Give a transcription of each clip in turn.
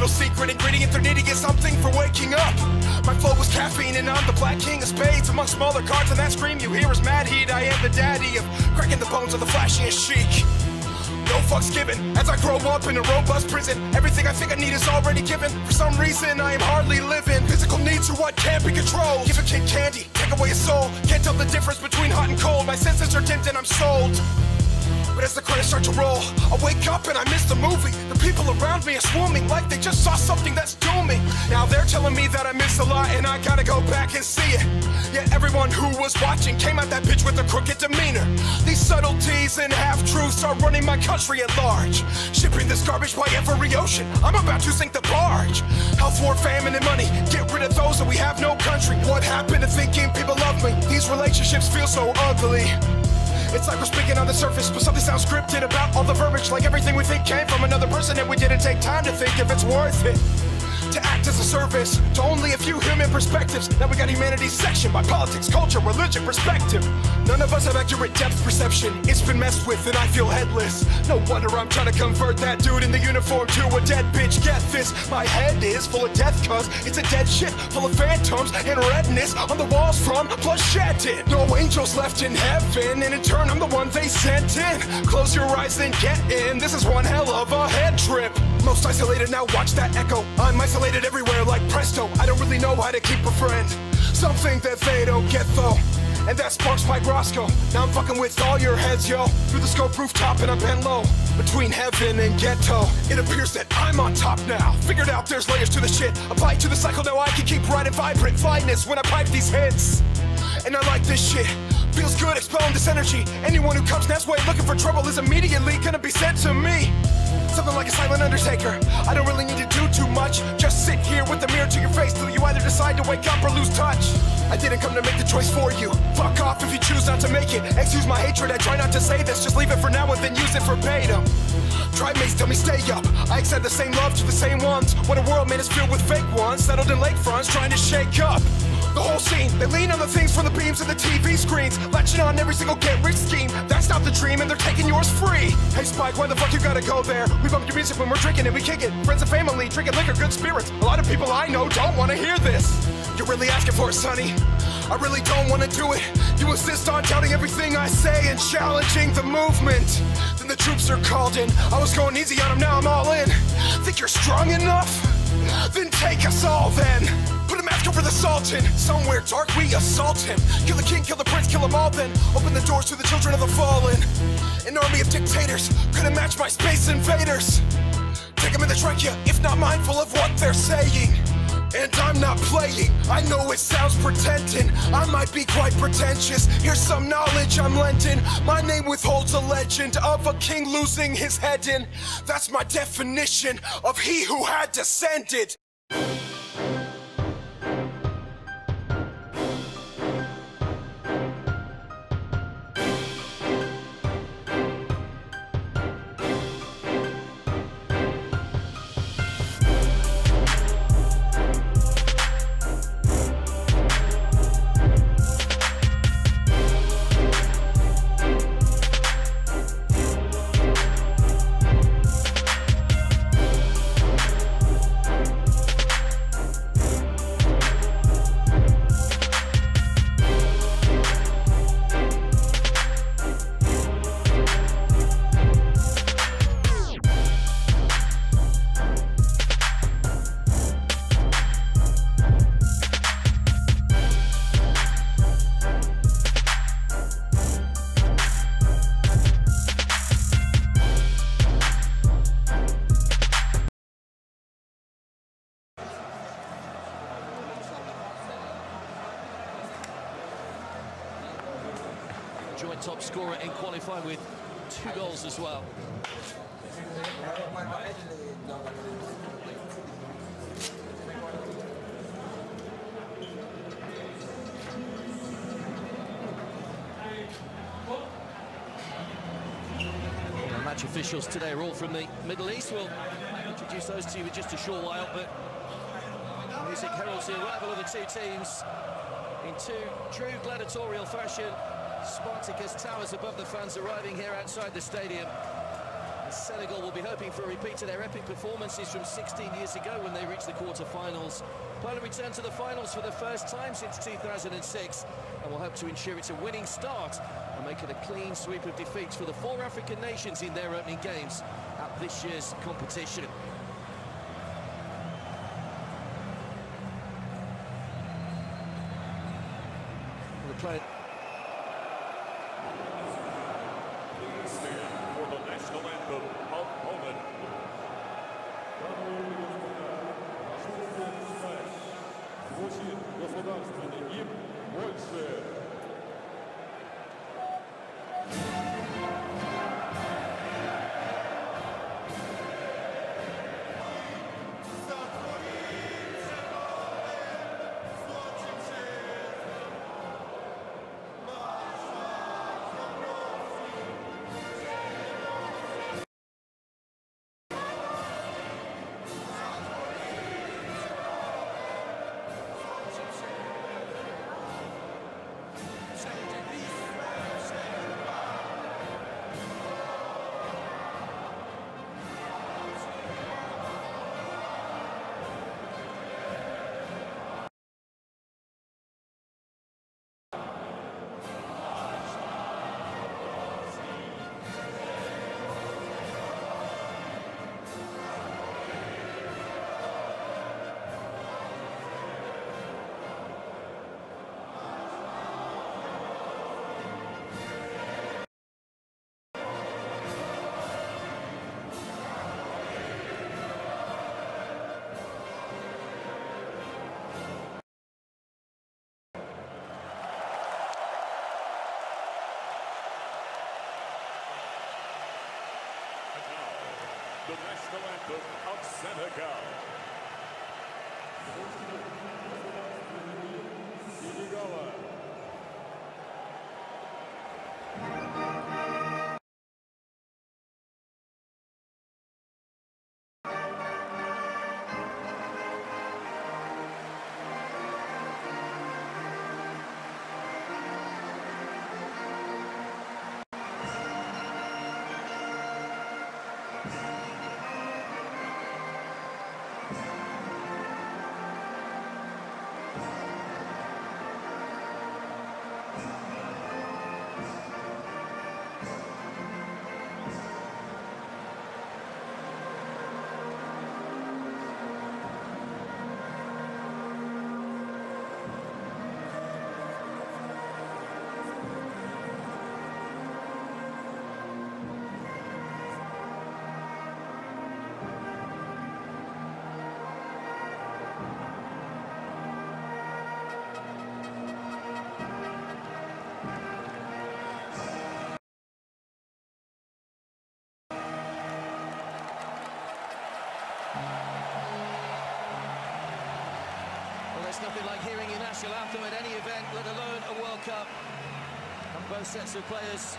little secret ingredient they're needing is something for waking up. My flow was caffeine and I'm the black king of spades. Among smaller cards and that scream you hear is mad heat. I am the daddy of cracking the bones of the flashiest chic. No fucks given, as I grow up in a robust prison. Everything I think I need is already given. For some reason I am hardly living. Physical needs are what can't be controlled. Give a kid candy, take away his soul. Can't tell the difference between hot and cold. My senses are dimmed and I'm sold. But as the credits start to roll, I wake up and I miss the movie. The people around me are swarming like they just saw something that's dooming. Now they're telling me that I miss a lot and I gotta go back and see it. Yet everyone who was watching came at that bitch with a crooked demeanor. These subtleties and half-truths are running my country at large. Shipping this garbage by every ocean, I'm about to sink the barge. Health, war, famine, and money, get rid of those and we have no country. What happened to thinking people love me? These relationships feel so ugly. It's like we're speaking on the surface, but something sounds scripted about all the verbiage. Like everything we think came from another person and we didn't take time to think if it's worth it. To act as a service to only a few human perspectives. Now we got humanity's section by politics, culture, religion, perspective. None of us have accurate depth perception. It's been messed with and I feel headless. No wonder I'm trying to convert that dude in the uniform to a dead bitch. Get this, my head is full of death cause it's a dead ship full of phantoms and redness on the walls from bloodshedding. No angels left in heaven and in turn I'm the one they sent in. Close your eyes and get in. This is one hell of a head trip. Most isolated now, watch that echo. I'm isolated everywhere like presto. I don't really know how to keep a friend. Something that they don't get though. And that sparks my Roscoe. Now I'm fucking with all your heads, yo. Through the scope rooftop and I'm bent low. Between heaven and ghetto. It appears that I'm on top now. Figured out there's layers to the shit. Applied to the cycle, now I can keep riding vibrant fineness when I pipe these hits. And I like this shit. Feels good expelling this energy. Anyone who comes next way looking for trouble is immediately gonna be sent to me. Something like a silent undertaker. I don't really need to do too much. Just sit here with the mirror to your face till you either decide to wake up or lose touch. I didn't come to make the choice for you. Fuck off if you choose not to make it. Excuse my hatred, I try not to say this. Just leave it for now and then use it verbatim. Try mates, tell me stay up. I extend the same love to the same ones. What a world man is filled with fake ones. Settled in lakefronts trying to shake up the whole scene. They lean on the things from the beams of the TV screens, latching on every single get-rich scheme. That's not the dream and they're taking yours free. Hey Spike, why the fuck you gotta go there? We bump your music when we're drinking and we kick it. Friends and family, drinking liquor, good spirits. A lot of people I know don't wanna hear this. You're really asking for it, sonny. I really don't wanna do it. You insist on doubting everything I say and challenging the movement. Then the troops are called in. I was going easy on them, now I'm all in. Think you're strong enough? Then take us all then. Put a mask over the Sultan. Somewhere dark we assault him. Kill the king, kill the prince, kill them all then. Open the doors to the children of the fallen. An army of dictators couldn't match my space invaders. Take them in the trachea, if not mindful of what they're saying. And I'm not playing, I know it sounds pretending. I might be quite pretentious, here's some knowledge I'm lending. My name withholds a legend of a king losing his head in. That's my definition of he who had descended. Joint top scorer in qualifying with 2 goals as well. The match officials today are all from the Middle East. We'll introduce those to you in just a short while, but music heralds the arrival of the two teams in true gladiatorial fashion. Spartacus towers above the fans arriving here outside the stadium. Senegal will be hoping for a repeat of their epic performances from 16 years ago when they reached the quarter-finals. Poland returned to the finals for the first time since 2006 and will hope to ensure it's a winning start and make it a clean sweep of defeats for the 4 African nations in their opening games at this year's competition. The play. For the national anthem of Poland. Государственный гимн Польши. The national anthem of Senegal. Senegal. There's nothing like hearing your national anthem at any event, let alone a World Cup. And both sets of players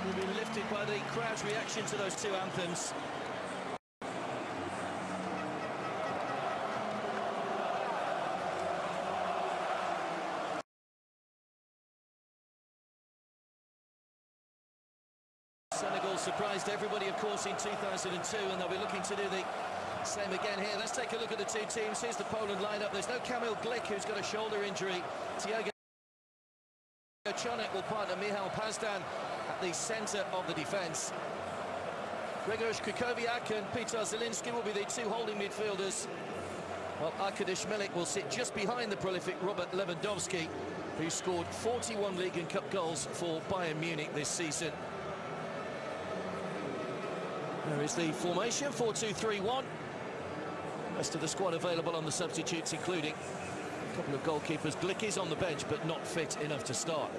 will be lifted by the crowd's reaction to those two anthems. Senegal surprised everybody, of course, in 2002, and they'll be looking to do the same again here. Let's take a look at the two teams. Here's the Poland lineup. There's no Kamil Glik, who's got a shoulder injury. Thiago Chonek will partner Michal Pazdan at the centre of the defence. Grzegorz Krychowiak and Peter Zielinski will be the two holding midfielders. Well, Arkadiusz Milik will sit just behind the prolific Robert Lewandowski, who scored 41 League and Cup goals for Bayern Munich this season. There is the formation, 4-2-3-1. Rest of the squad available on the substitutes, including a couple of goalkeepers. Glik is on the bench, but not fit enough to start.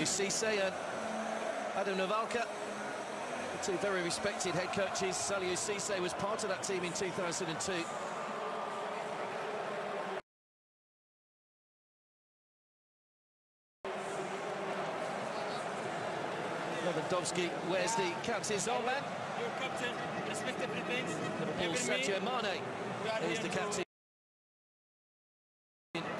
Cisse and Adam Nawalka, two very respected head coaches. Saliou Cisse was part of that team in 2002. Lewandowski wears the captain's armband. Your captain, respect everything. Liverpool's Sadio Mane is the captain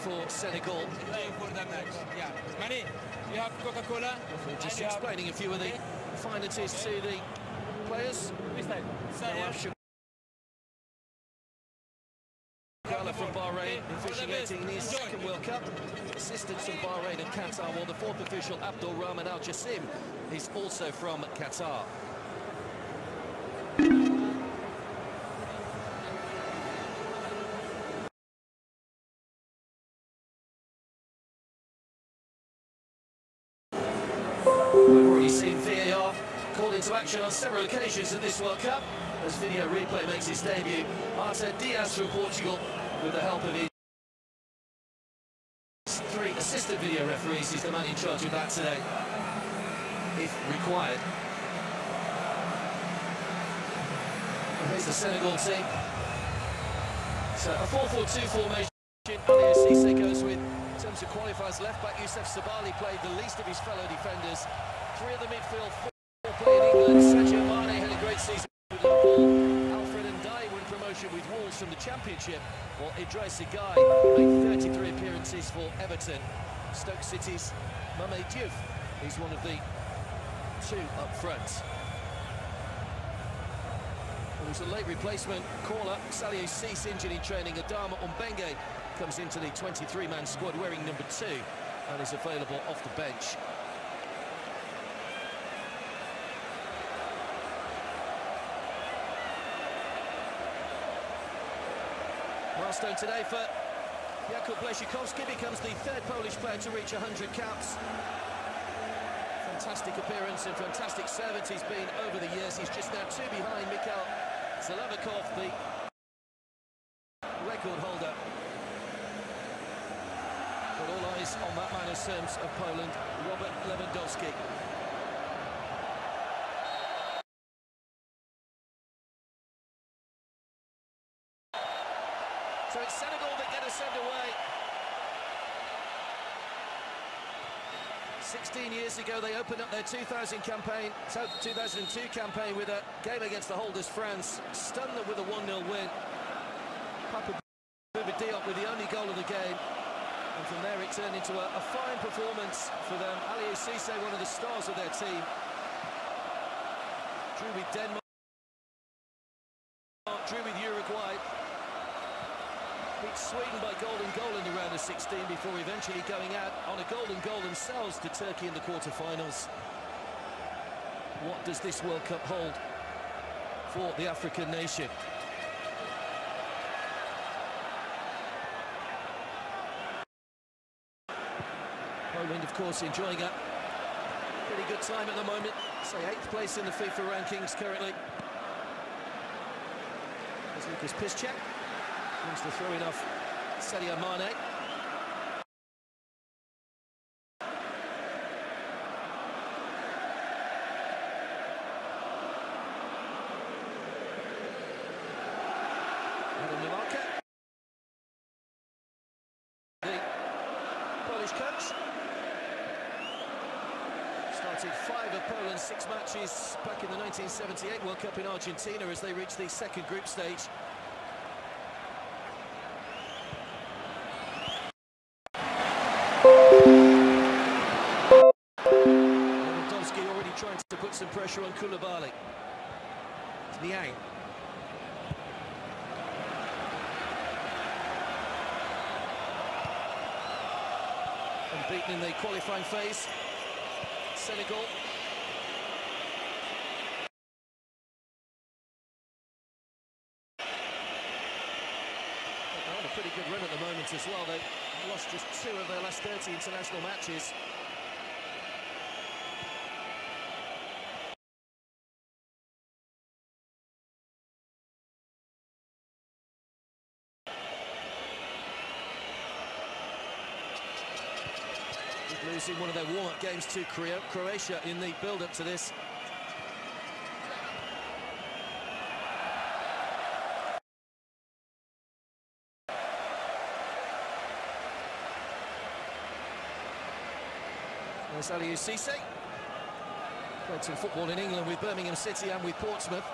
for Senegal. Playing for the match. Yeah. Mani, you have Coca-Cola. Just explaining a few of the finities to the players. From Bahrain, officiating his second World Cup. Assistants from Bahrain and Qatar, while the fourth official, Abdul Rahman Al Jassim, is also from Qatar. We've already seen VAR called into action on several occasions in this World Cup, as video replay makes its debut. Marta Diaz from Portugal, with the help of his three assistant video referees. He's the man in charge of that today, if required. And here's the Senegal team. So a 4-4-2 formation. Ali Cisse goes with, in terms of qualifiers, left-back Youssef Sabali played the least of his fellow defenders. Three of the midfield, four played England. Sadio Mane had a great season with Liverpool. Alfred Ndiaye won promotion with Wolves from the Championship, while Idrissa Gueye made 33 appearances for Everton. Stoke City's Mame Diouf is one of the two up front. It was a late replacement caller. Saliou Cisse injured in training. Adama Umbenge comes into the 23-man squad wearing number 2 and is available off the bench. Milestone today for Jakub Błaszczykowski, becomes the third Polish player to reach 100 caps. Fantastic appearance and fantastic servant he's been over the years. He's just now 2 behind Mikhail Zalavikov, the record holder. But all eyes on that man in terms of Poland, Robert Lewandowski. So it's Senegal that get us underway. 16 years ago, they opened up their 2002 campaign with a game against the holders France, stunned them with a 1-0 win. Papa Bouba Diop with the only goal of the game, and from there it turned into a fine performance for them. Saliou Cisse, one of the stars of their team, drew with Denmark, drew with Uruguay, beat Sweden by golden goal in the round of 16 before eventually going out on a golden goal themselves to Turkey in the quarter-finals. What does this World Cup hold for the African nation? Poland, of course, enjoying a pretty good time at the moment. Say 8th place in the FIFA rankings currently. There's Lucas Piszczek. Brings the throw-in off Sadio Mane. The Polish coach started 5 of Poland's 6 matches back in the 1978 World Cup in Argentina as they reached the second group stage. Lewandowski already trying to put some pressure on Koulibaly. Niang. Unbeaten in the qualifying phase. Senegal. They're on a pretty good run at the moment as well. They lost just 2 of their last 30 international matches. Losing one of their warm-up games to Croatia in the build-up to this. There's Saliou Cisse. Played some football in England with Birmingham City and with Portsmouth.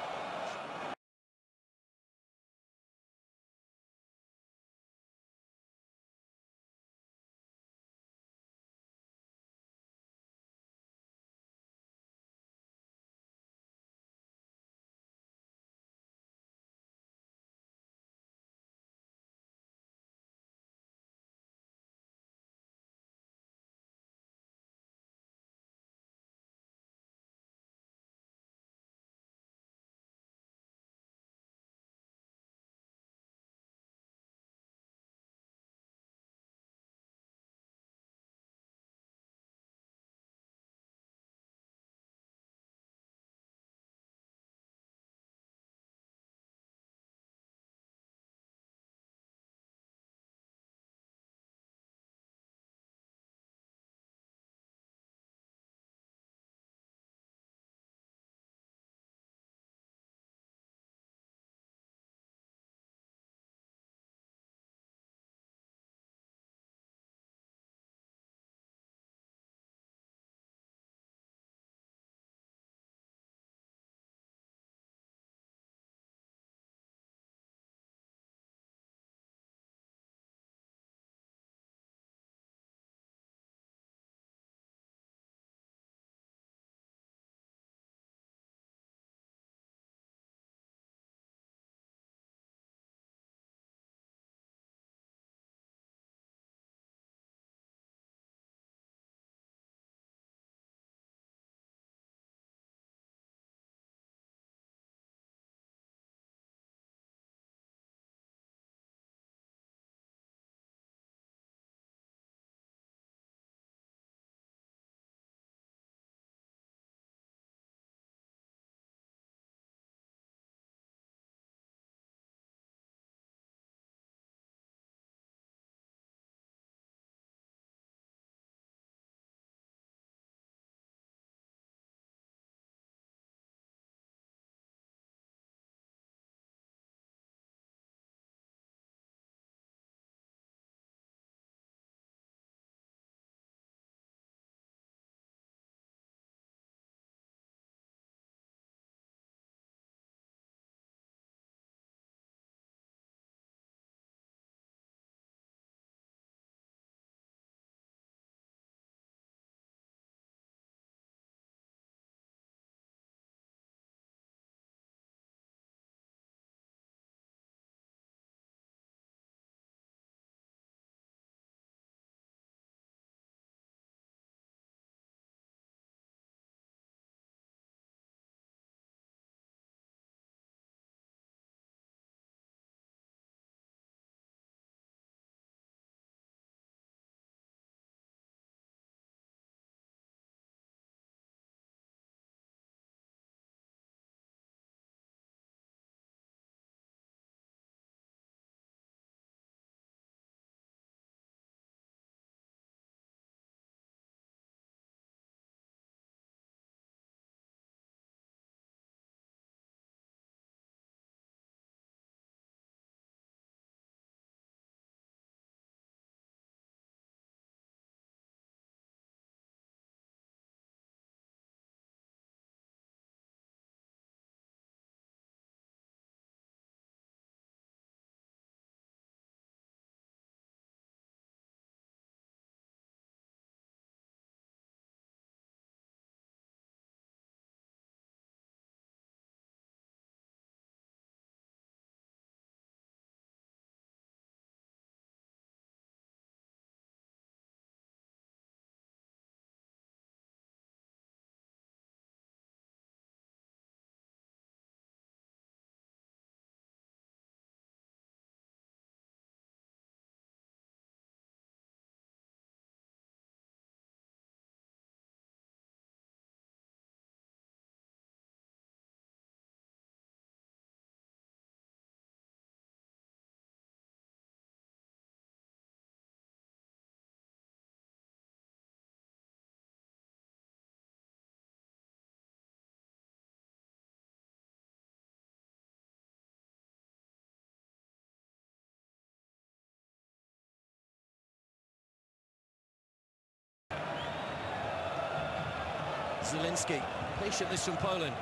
Zielinski, patient this from Poland.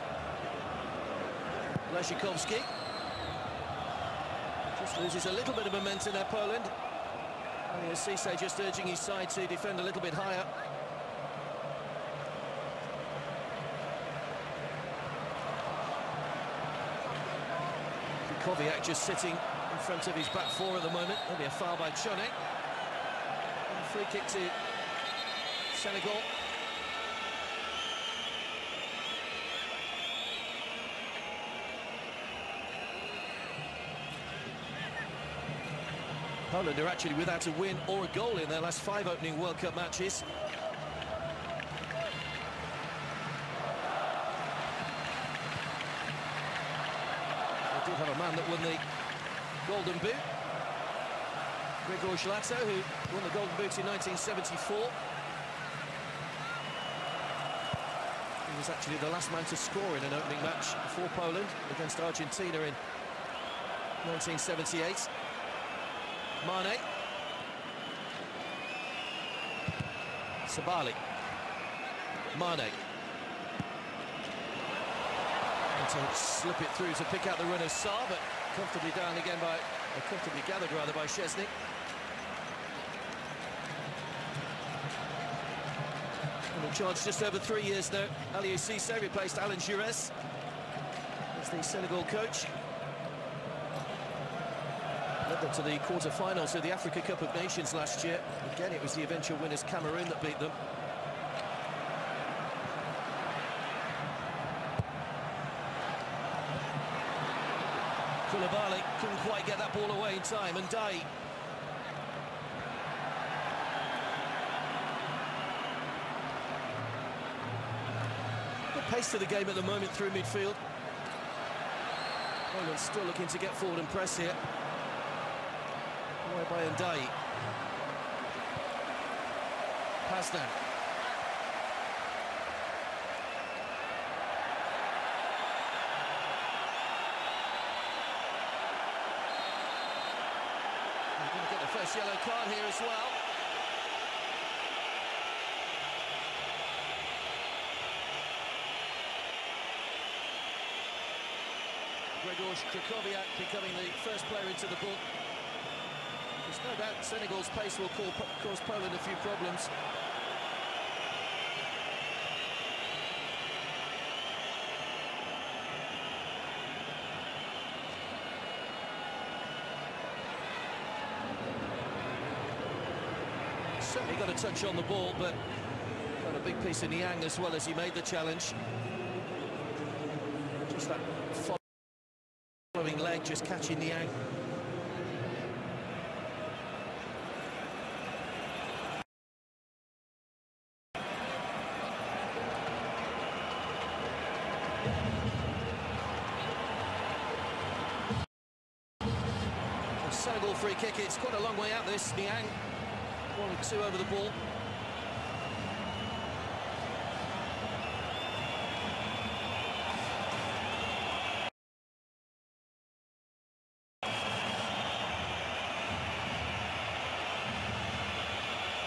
Leszikowski. Just loses a little bit of momentum there, Poland. Cisse just urging his side to defend a little bit higher. Kowiak just sitting in front of his back four at the moment. There'll be a foul by Chonek. Free kick to Senegal. Poland are actually without a win or a goal in their last 5 opening World Cup matches. They did have a man that won the Golden Boot. Grzegorz Lato, who won the Golden Boot in 1974. He was actually the last man to score in an opening match for Poland against Argentina in 1978. Mane. Sabali. Mane. And to slip it through to pick out the runner Sarr, but comfortably down again by, comfortably gathered rather by Szczesny. And in charge just over 3 years now. Aliou Cisse replaced Alain Giresse as the Senegal coach. Led them to the quarter-finals of the Africa Cup of Nations last year. Again, it was the eventual winners Cameroon that beat them. Koulibaly couldn't quite get that ball away in time, and Dai. Good pace to the game at the moment through midfield. Poland still looking to get forward and press here. Away by Ndai. Pasdan. We're going to get the first yellow card here as well. Grzegorz Kowiak becoming the first player into the book. There's no doubt Senegal's pace will cause Poland a few problems. Certainly got a touch on the ball, but got a big piece of Niang as well as he made the challenge. Just that following leg, just catching Niang. Senegal free kick, it's quite a long way out this. Niang, 1-2 over the ball.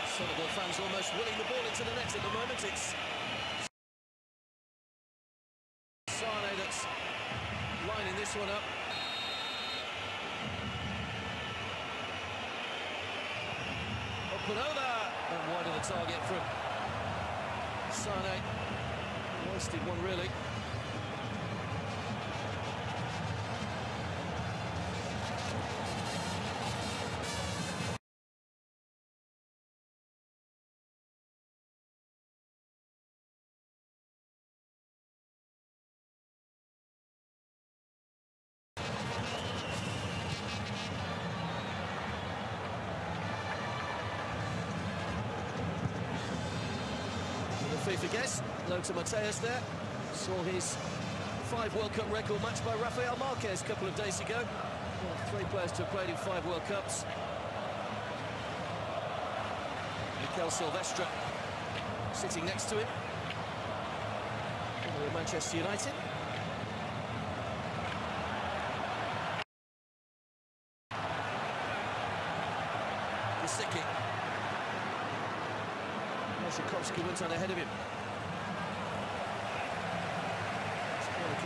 Senegal fans almost willing the ball into the net at the moment. It's Sane that's lining this one up. Over and wide of the target from Sane. Wasted one really. FIFA guest, Lothar Matthäus there, saw his 5 World Cup record matched by Rafael Marquez a couple of days ago. Well, 3 players to have played in 5 World Cups. Mikel Silvestre sitting next to him. With Manchester United. Leszikowski went on ahead of him.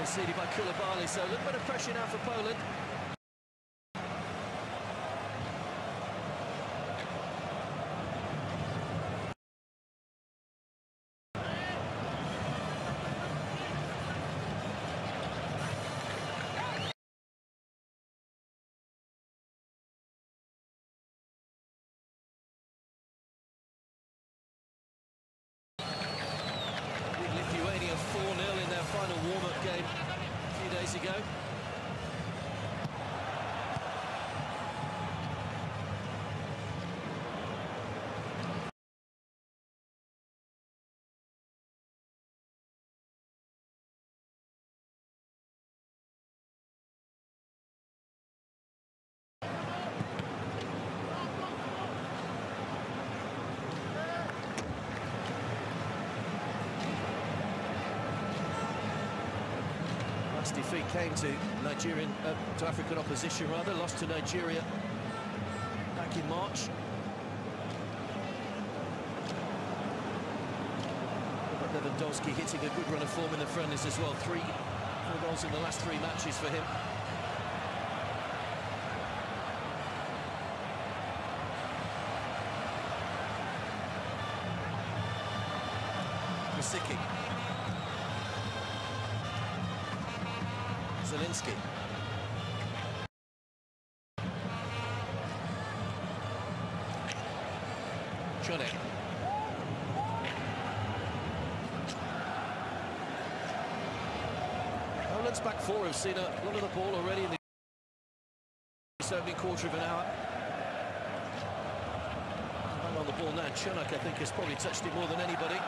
Conceded by Koulibaly, so a little bit of pressure now for Poland. Lithuania 4-0 in their final warm-up game a few days ago. Last defeat came to to African opposition rather, lost to Nigeria back in March. But Lewandowski hitting a good run of form in the friendlies as well. 4 goals in the last 3 matches for him. Masicki. Zielinski. Chonek. Poland's back four have seen a lot of the ball already in the opening quarter of an hour. And on the ball now, Chonek I think has probably touched it more than anybody.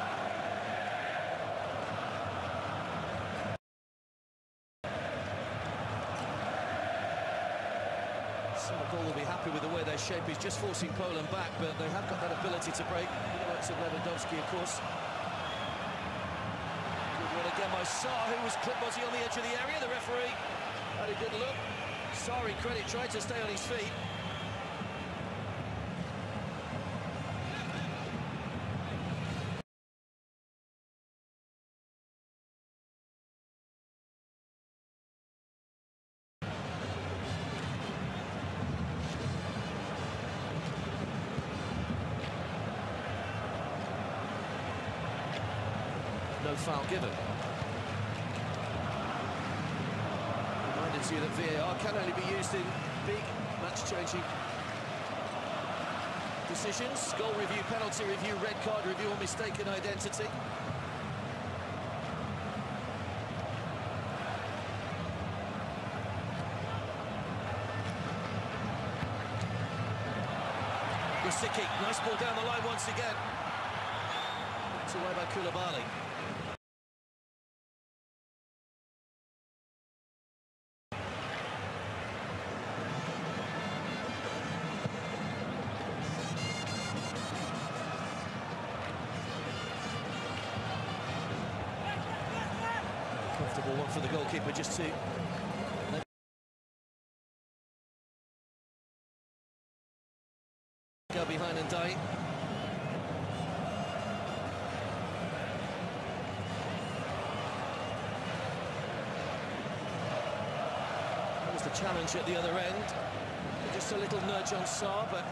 Senegal will be happy with the way their shape is, just forcing Poland back, but they have got that ability to break. The likes of Lewandowski, of course. Good one again by Sarr, who was clipped, was he on the edge of the area? The referee had a good look. Sorry, credit, tried to stay on his feet. No foul given. Reminded you that VAR can only be used in big match-changing decisions. Goal review, penalty review, red card review, or mistaken identity. Masicki, nice ball down the line once again. It's away by Koulibaly. Comfortable one for the goalkeeper just to go behind and die. That was the challenge at the other end. Just a little nudge on Sarr, but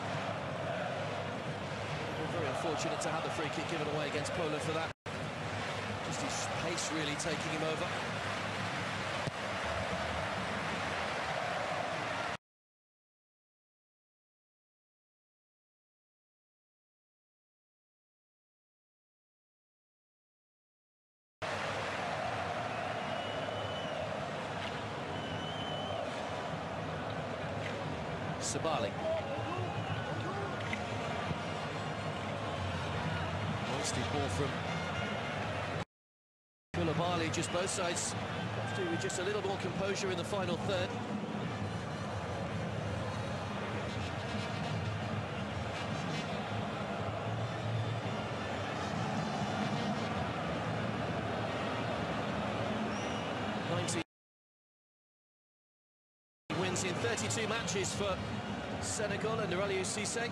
we're very unfortunate to have the free kick given away against Poland for that. Just his pace really taking him over. Sabali. Wasted ball from Koulibaly, just both sides have to with just a little more composure in the final third. Wins in 32 matches for Senegal and Aliou Cissé.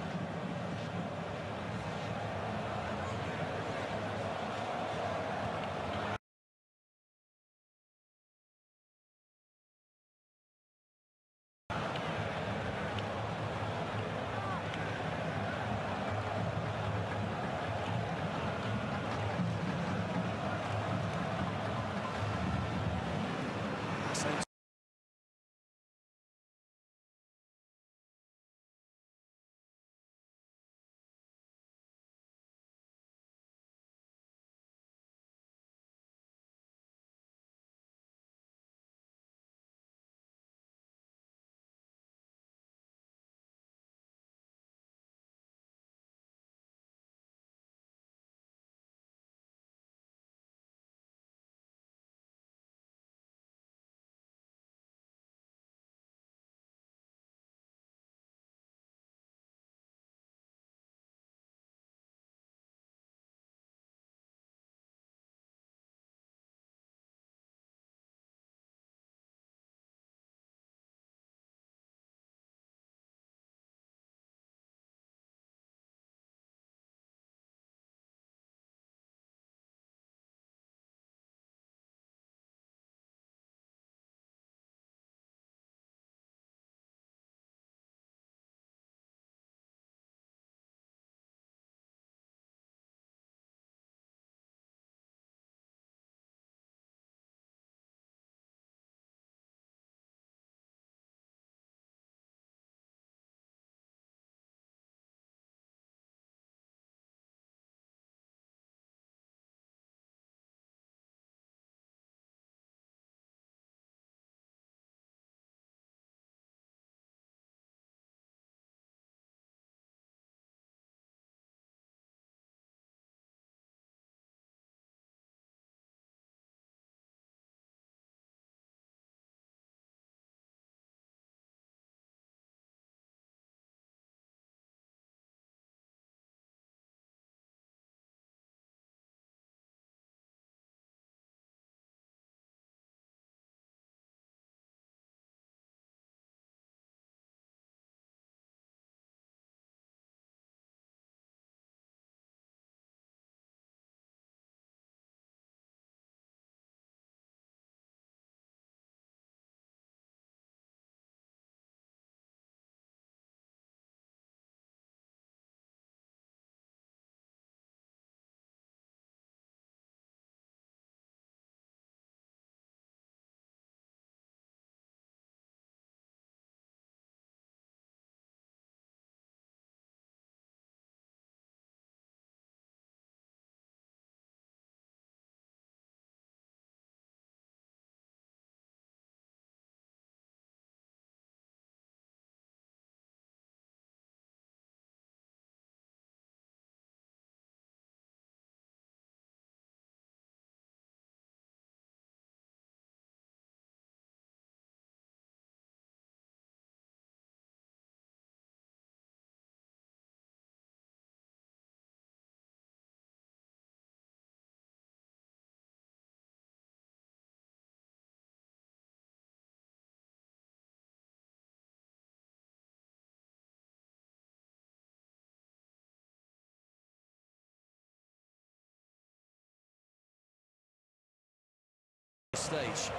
stage.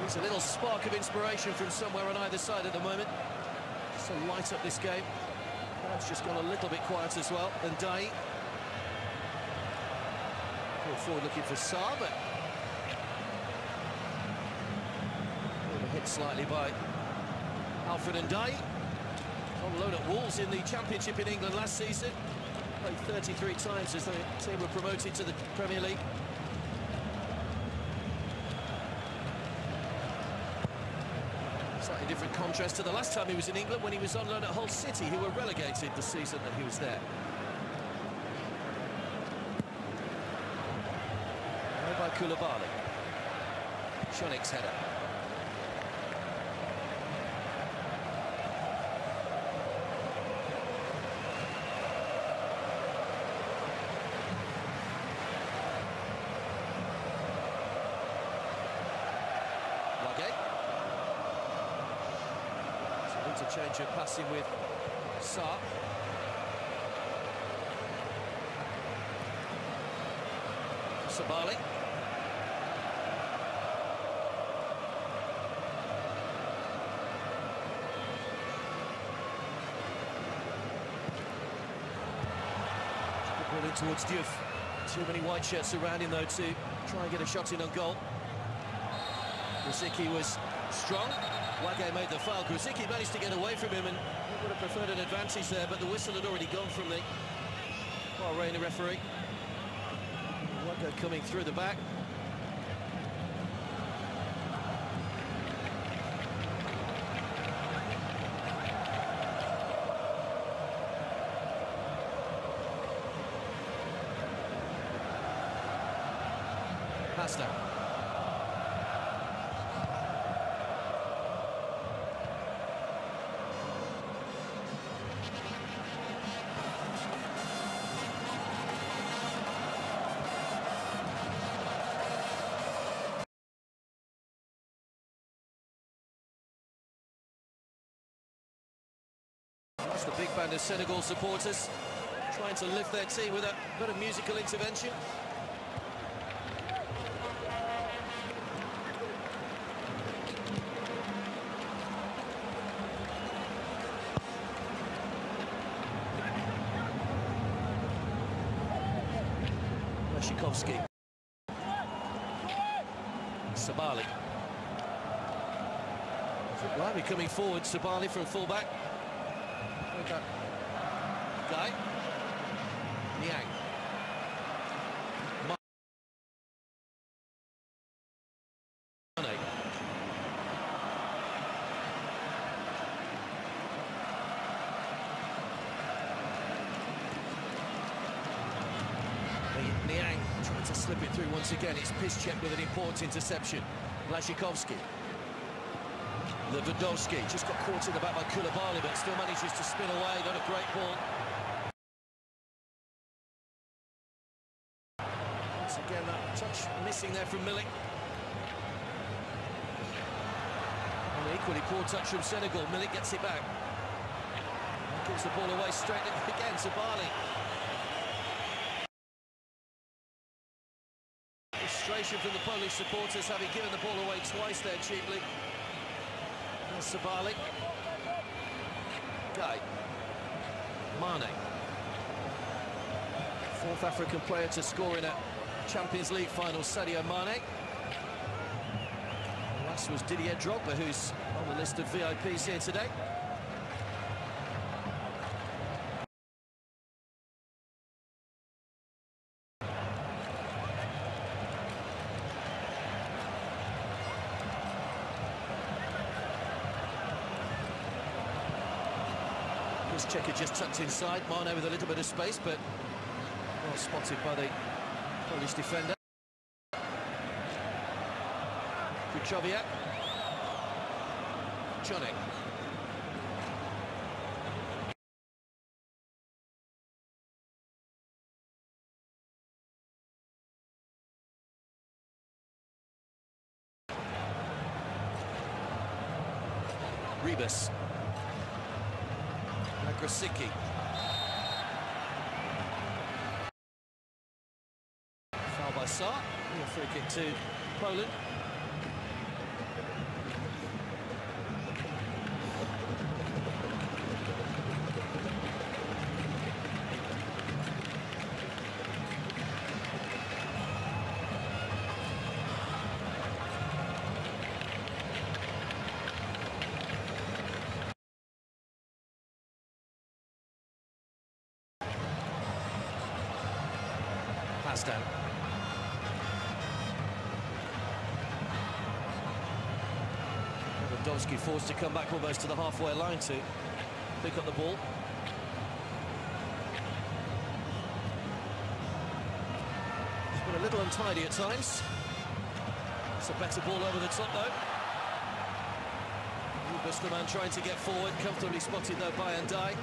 There's a little spark of inspiration from somewhere on either side at the moment. Just to light up this game. That's just gone a little bit quiet as well. And Dai. Pull forward looking for Saar, but hit slightly by Alfred and Dai. On loan at Wolves in the Championship in England last season. Played 33 times as the team were promoted to the Premier League. Slightly different contrast to the last time he was in England when he was on loan at Hull City, who were relegated the season that he was there. Now by Koulibaly. Shonek's header. Interchange of passing with Saar. Sabali. Ball in towards Diouf. Too many white shirts around him though to try and get a shot in on goal. Grzycki was strong. Wage made the foul. Grzycki managed to get away from him and he would have preferred an advantage there, but the whistle had already gone from the Bahraini referee. Wage coming through the back. Pasta. That's the big band of Senegal supporters trying to lift their team with a bit of musical intervention. Lashikowski. Sabali. Blimey coming forward, Sabali from full-back. Guy. Niang. Mane. Niang trying to slip it through once again. It's Piszczek with an important interception. Lashikowski. Lewandowski just got caught in the back by Koulibaly, but still manages to spin away. Got a great ball. Once again, that touch missing there from Milik. An equally poor touch from Senegal. Milik gets it back. Gives the ball away straight again to Bali. Frustration from the Polish supporters, having given the ball away twice there cheaply. Sabali. Guy. Mane. Fourth African player to score in a Champions League final, Sadio Mane. Last was Didier Drogba, who's on the list of VIPs here today. Checker just tucked inside, Mane with a little bit of space, but well spotted by the Polish defender. Kuchowiak. Jonek. Rebus. Krasicki. Foul by Sarr. A free kick to Poland. Pass down. Lewandowski forced to come back almost to the halfway line to pick up the ball. It's been a little untidy at times. It's a better ball over the top though. Busterman trying to get forward, comfortably spotted though by Ndai.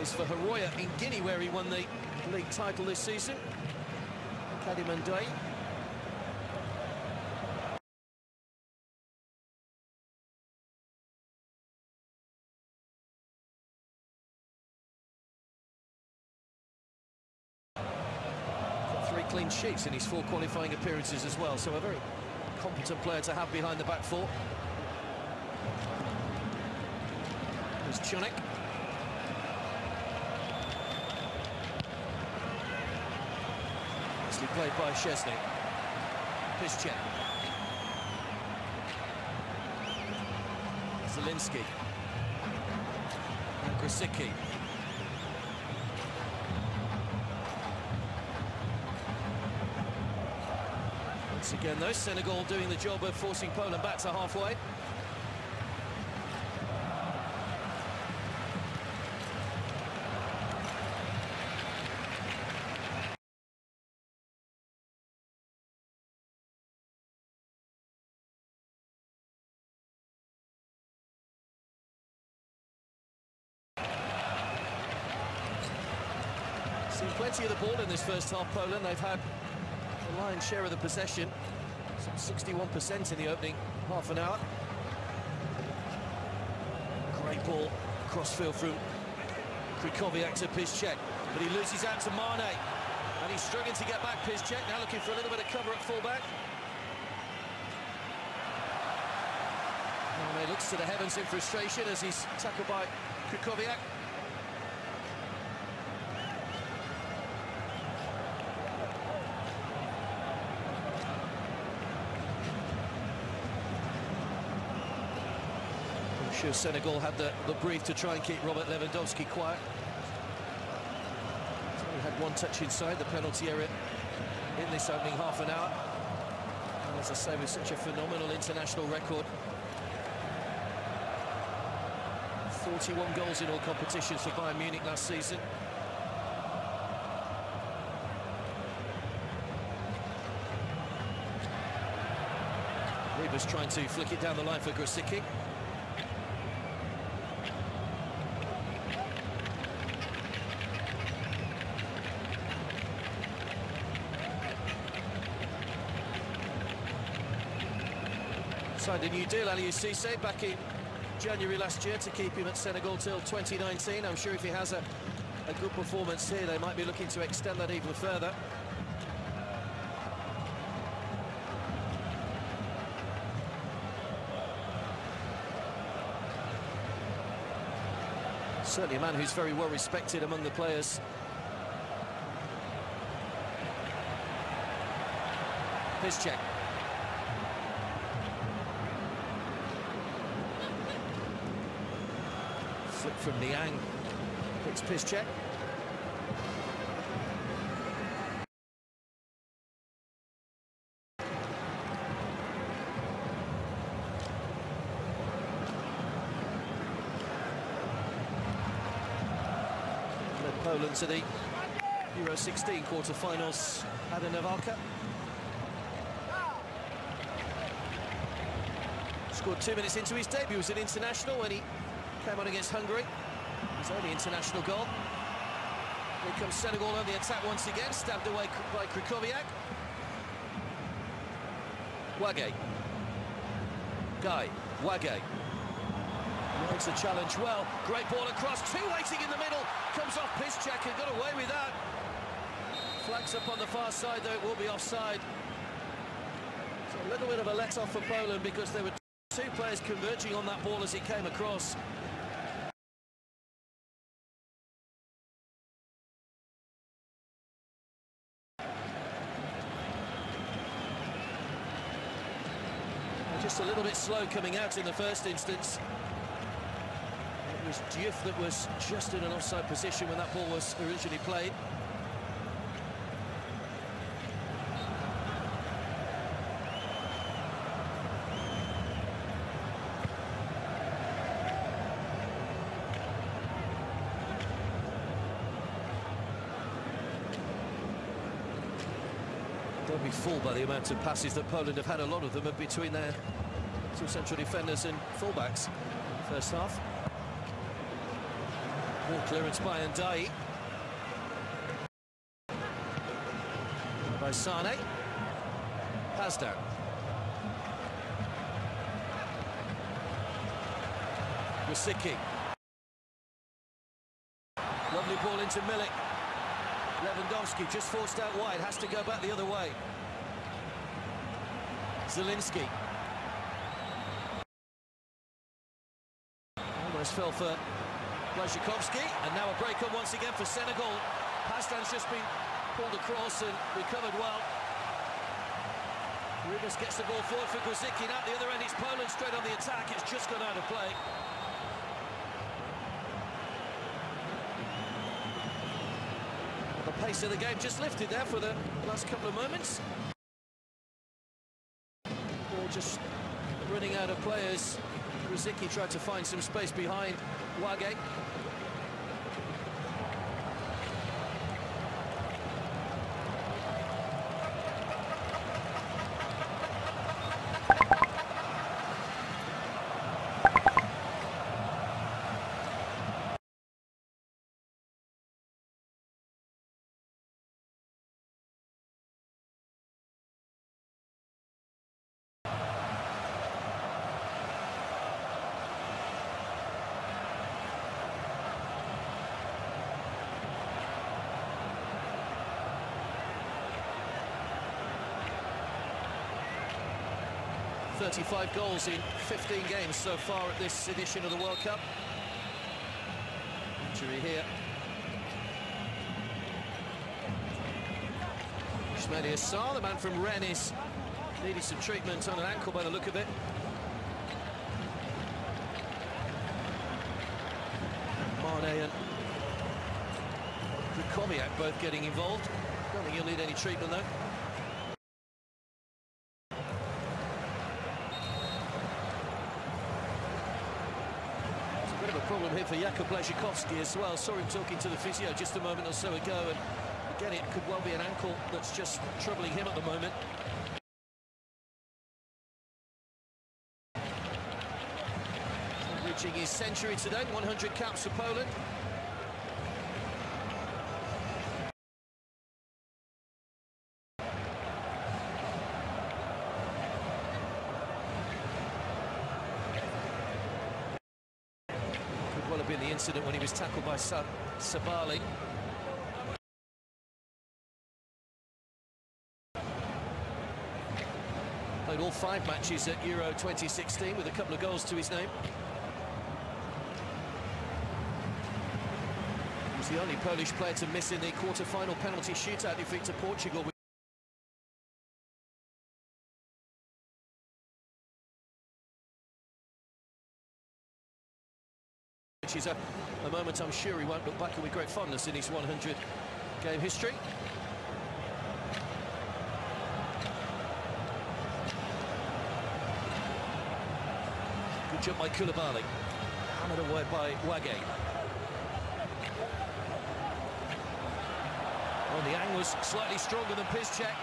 For Haroya in Guinea, where he won the league title this season. Kadim Ndai. Got 3 clean sheets in his 4 qualifying appearances as well, so a very competent player to have behind the back 4. There's Chunek. Played by Szczesny. Piszczek. Zielinski. And Krasicki. Once again though, Senegal doing the job of forcing Poland back to halfway. Plenty of the ball in this first half, Poland. They've had the lion's share of the possession, some 61% in the opening half an hour. Great ball, crossfield from Krychowiak to Piszczek, but he loses out to Mane, and he's struggling to get back. Piszczek now looking for a little bit of cover at fullback. Mane looks to the heavens in frustration as he's tackled by Krychowiak. Sure, Senegal had the brief to try and keep Robert Lewandowski quiet. He's only had 1 touch inside the penalty area in this opening half an hour. And as I say, with such a phenomenal international record. 41 goals in all competitions for Bayern Munich last season. Reba's trying to flick it down the line for Krasicki. Signed a new deal, Aliou Cisse, back in January last year to keep him at Senegal till 2019. I'm sure if he has a good performance here, they might be looking to extend that even further. Certainly a man who's very well respected among the players. Piszczek. Flick from Niang. It's Piszczek. Poland to the Euro 16 quarter-finals at Navalka. Scored 2 minutes into his debut as an international when he came on against Hungary. His only international goal. Here comes Senegal on the attack once again, stabbed away by Krychowiak. Wage. Guy, Wage. Makes the challenge well. Great ball across. Two waiting in the middle. Comes off Piszczek and got away with that. Flags up on the far side, though it will be offside. So a little bit of a let-off for Poland because there were two players converging on that ball as it came across. Just a little bit slow coming out in the first instance. It was Diouf that was just in an offside position when that ball was originally played. Don't be fooled by the amount of passes that Poland have had. A lot of them are between their two central defenders and fullbacks. First half. Ball clearance by Ndai. By Sane. Pazdan. Rosicky. Lovely ball into Milik. Lewandowski just forced out wide, has to go back the other way. Zielinski. Almost fell for Błaszczykowski, and now a break on once again for Senegal. Pazdan's just been pulled across and recovered well. Rubas gets the ball forward for Grzycki. At the other end, it's Poland straight on the attack. It's just gone out of play. The pace of the game just lifted there for the last couple of moments. Ball just running out of players. Grzycki tried to find some space behind Wage. .35 goals in 15 games so far at this edition of the World Cup. Injury here. Ismail Assar, the man from Rennes, is needing some treatment on an ankle by the look of it. Mane and Krychowiak both getting involved. Don't think he'll need any treatment though. Problem here for Jakub Błaszczykowski as well. Saw him talking to the physio just a moment or so ago, and again it could well be an ankle that's just troubling him at the moment. Reaching his century today, 100 caps for Poland. Well have been the incident when he was tackled by Sabali. Played all 5 matches at Euro 2016 with a couple of goals to his name. He was the only Polish player to miss in the quarter-final penalty shootout defeat to Portugal. Which is a moment I'm sure he won't look back on with great fondness in his 100-game history. Good job by Koulibaly. Hammered away by Wage. Well, Niang was slightly stronger than Piszczek.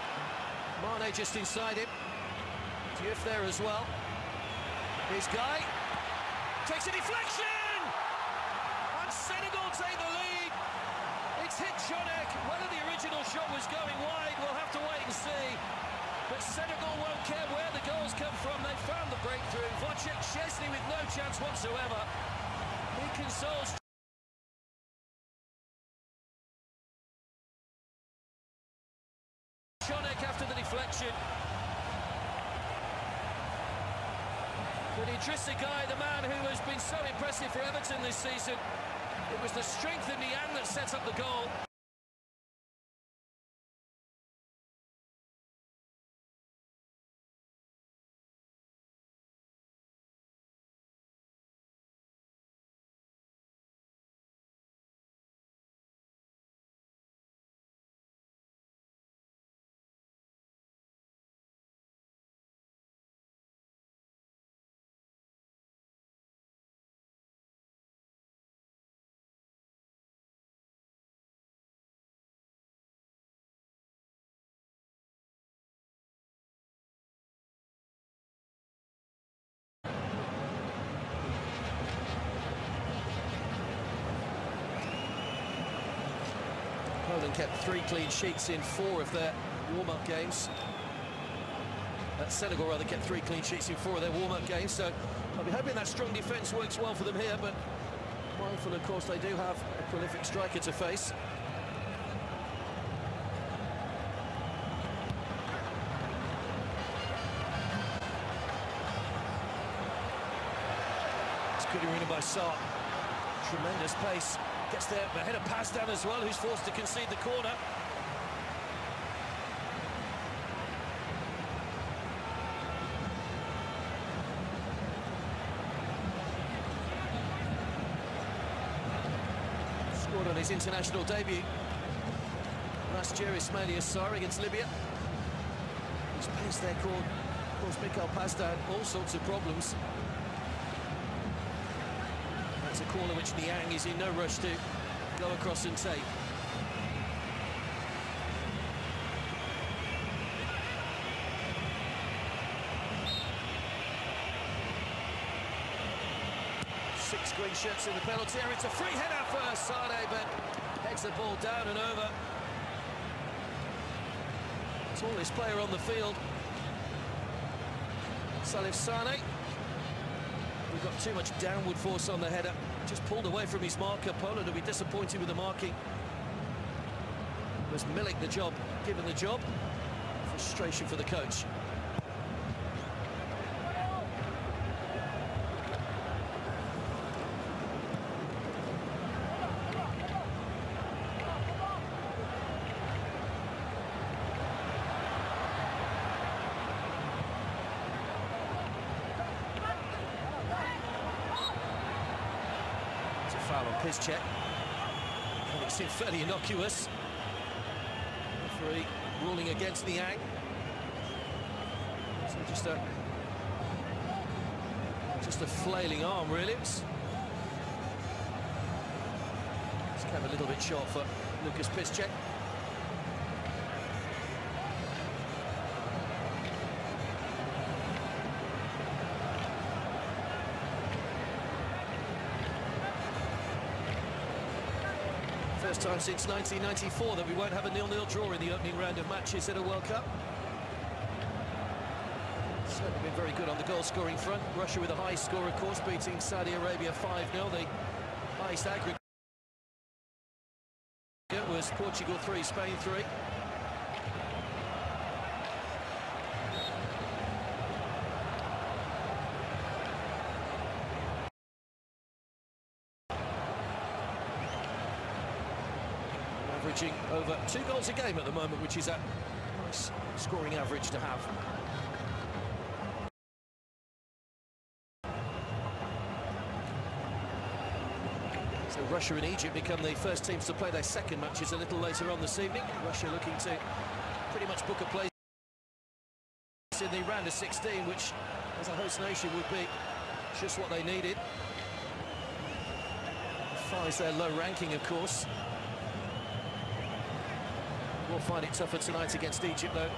Mane just inside him. Diouf there as well. His guy takes a deflection! Senegal take the lead. It's hit Shonek. Whether the original shot was going wide, we'll have to wait and see. But Senegal won't care where the goals come from. They found the breakthrough. Wojciech Szczesny with no chance whatsoever. He consoles after the deflection. But Idrissa Gueye, the man who has been so impressive for Everton this season, it was the strength in Niang that set up the goal. Poland kept 3 clean sheets in 4 of their warm-up games. Senegal rather kept 3 clean sheets in 4 of their warm-up games, so I'll be hoping that strong defence works well for them here, but mindful, of course, they do have a prolific striker to face. It's good arena by Sarr. Tremendous pace. Gets there, but header pass down as well, who's forced to concede the corner. Scored on his international debut last year, Ismail Sarr against Libya. His pace there caused Mikhail Pazdan all sorts of problems. That's a corner which Niang is in no rush to go across and take. Six green shirts in the penalty area. It's a free header for Sane, but heads the ball down and over. Tallest player on the field, Salif Sane. We've got too much downward force on the header. Just pulled away from his marker. Poland will be disappointed with the marking. Was Milik the job, given the job? Frustration for the coach. Foul on Piszczek. And it seemed fairly innocuous. Referee ruling against Niang. So just a flailing arm, really. It's kind of a little bit short for Lucas Piszczek. First time since 1994 that we won't have a 0-0 draw in the opening round of matches at a World Cup. Certainly been very good on the goal-scoring front. Russia with a high score, of course, beating Saudi Arabia 5-0. The highest aggregate was Portugal 3, Spain 3. Averaging over 2 goals a game at the moment, which is a nice scoring average to have. So Russia and Egypt become the first teams to play their second matches a little later on this evening. Russia looking to pretty much book a place in the round of 16, which as a host nation would be just what they needed. As far as their low ranking, of course. We'll find it tougher tonight against Egypt, though.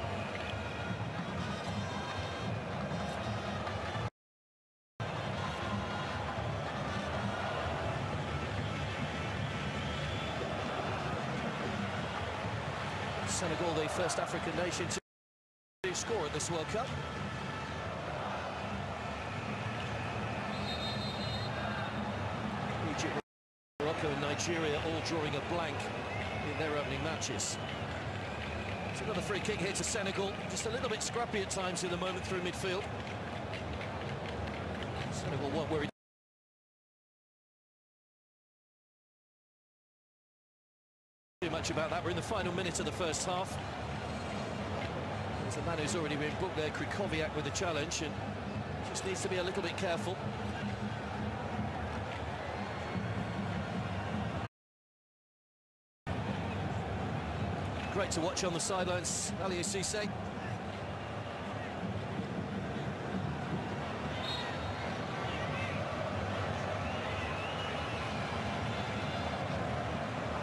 Senegal, the first African nation to score at this World Cup. Egypt, Morocco and Nigeria all drawing a blank in their opening matches. It's another free kick here to Senegal, just a little bit scrappy at times in the moment through midfield. Senegal won't worry too much about that. We're in the final minute of the first half. There's a man who's already been booked there, Krikowiak, with the challenge, and just needs to be a little bit careful. Great to watch on the sidelines, Aliou Cisse.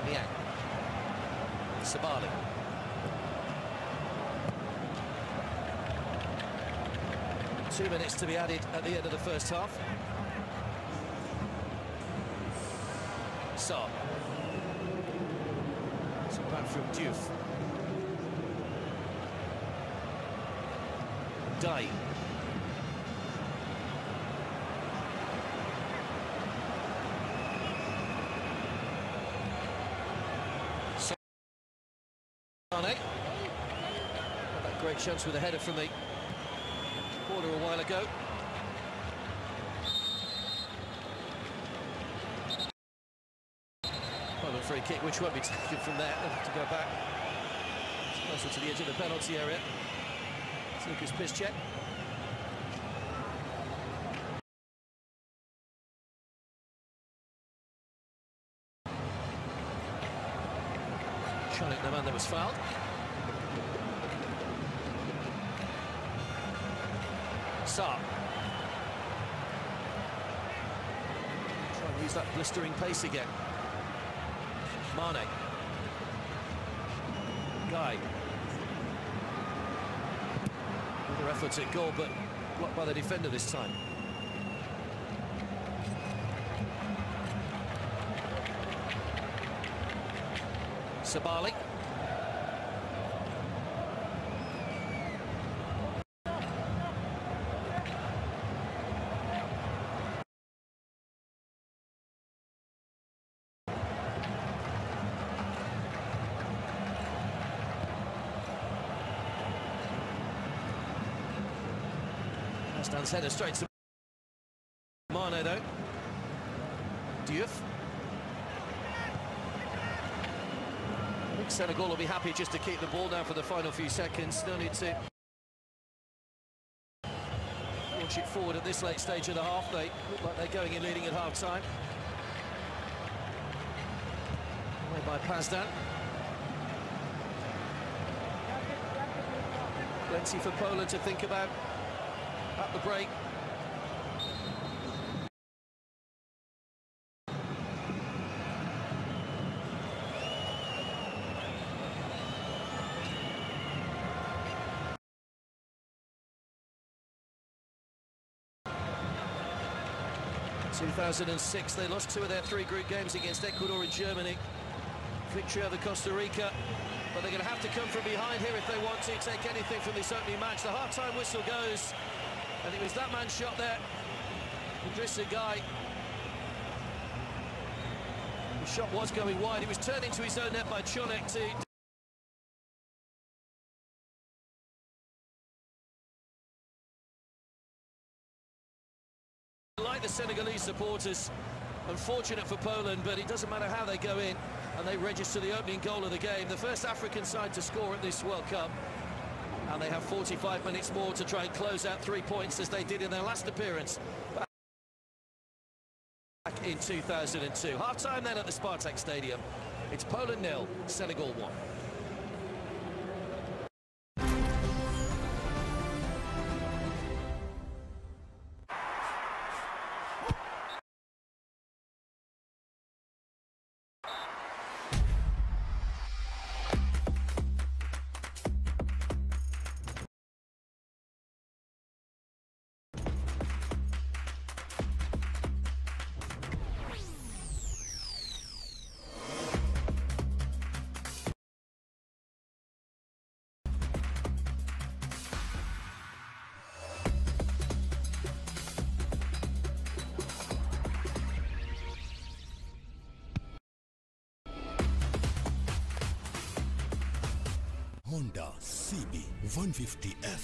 Niang. Sabali. Two minutes to be added at the end of the first half. Sarr. So back from Diouf. Dai. Mane. That great chance with a header from the corner a while ago. Poland free kick, which won't be taken from there. They'll have to go back. It's closer to the edge of the penalty area. It's Lucas Piszczek. Cholik, the man that was fouled. Sarr. Try and use that blistering pace again. Mane. Guy. Another effort at goal, but blocked by the defender this time. Sabali. Stands header straight to Mane though. Diouf. I think Senegal will be happy just to keep the ball down for the final few seconds. No need to launch it forward at this late stage of the half. They look like they're going in leading at half-time. Away by Pazdan. Plenty for Poland to think about at the break. In 2006, they lost 2 of their 3 group games against Ecuador and Germany. Victory over Costa Rica, but they're going to have to come from behind here if they want to take anything from this opening match. The half-time whistle goes, and it was that man shot there, Idrissa Gueye. The shot was going wide. It was turned into his own net by Cholik to like the Senegalese supporters. Unfortunate for Poland, but it doesn't matter how they go in, and they register the opening goal of the game. The first African side to score at this World Cup, and they have 45 minutes more to try and close out 3 points as they did in their last appearance back in 2002. Half-time then at the Spartak Stadium. It's Poland 0, Senegal 1. Honda CB 150F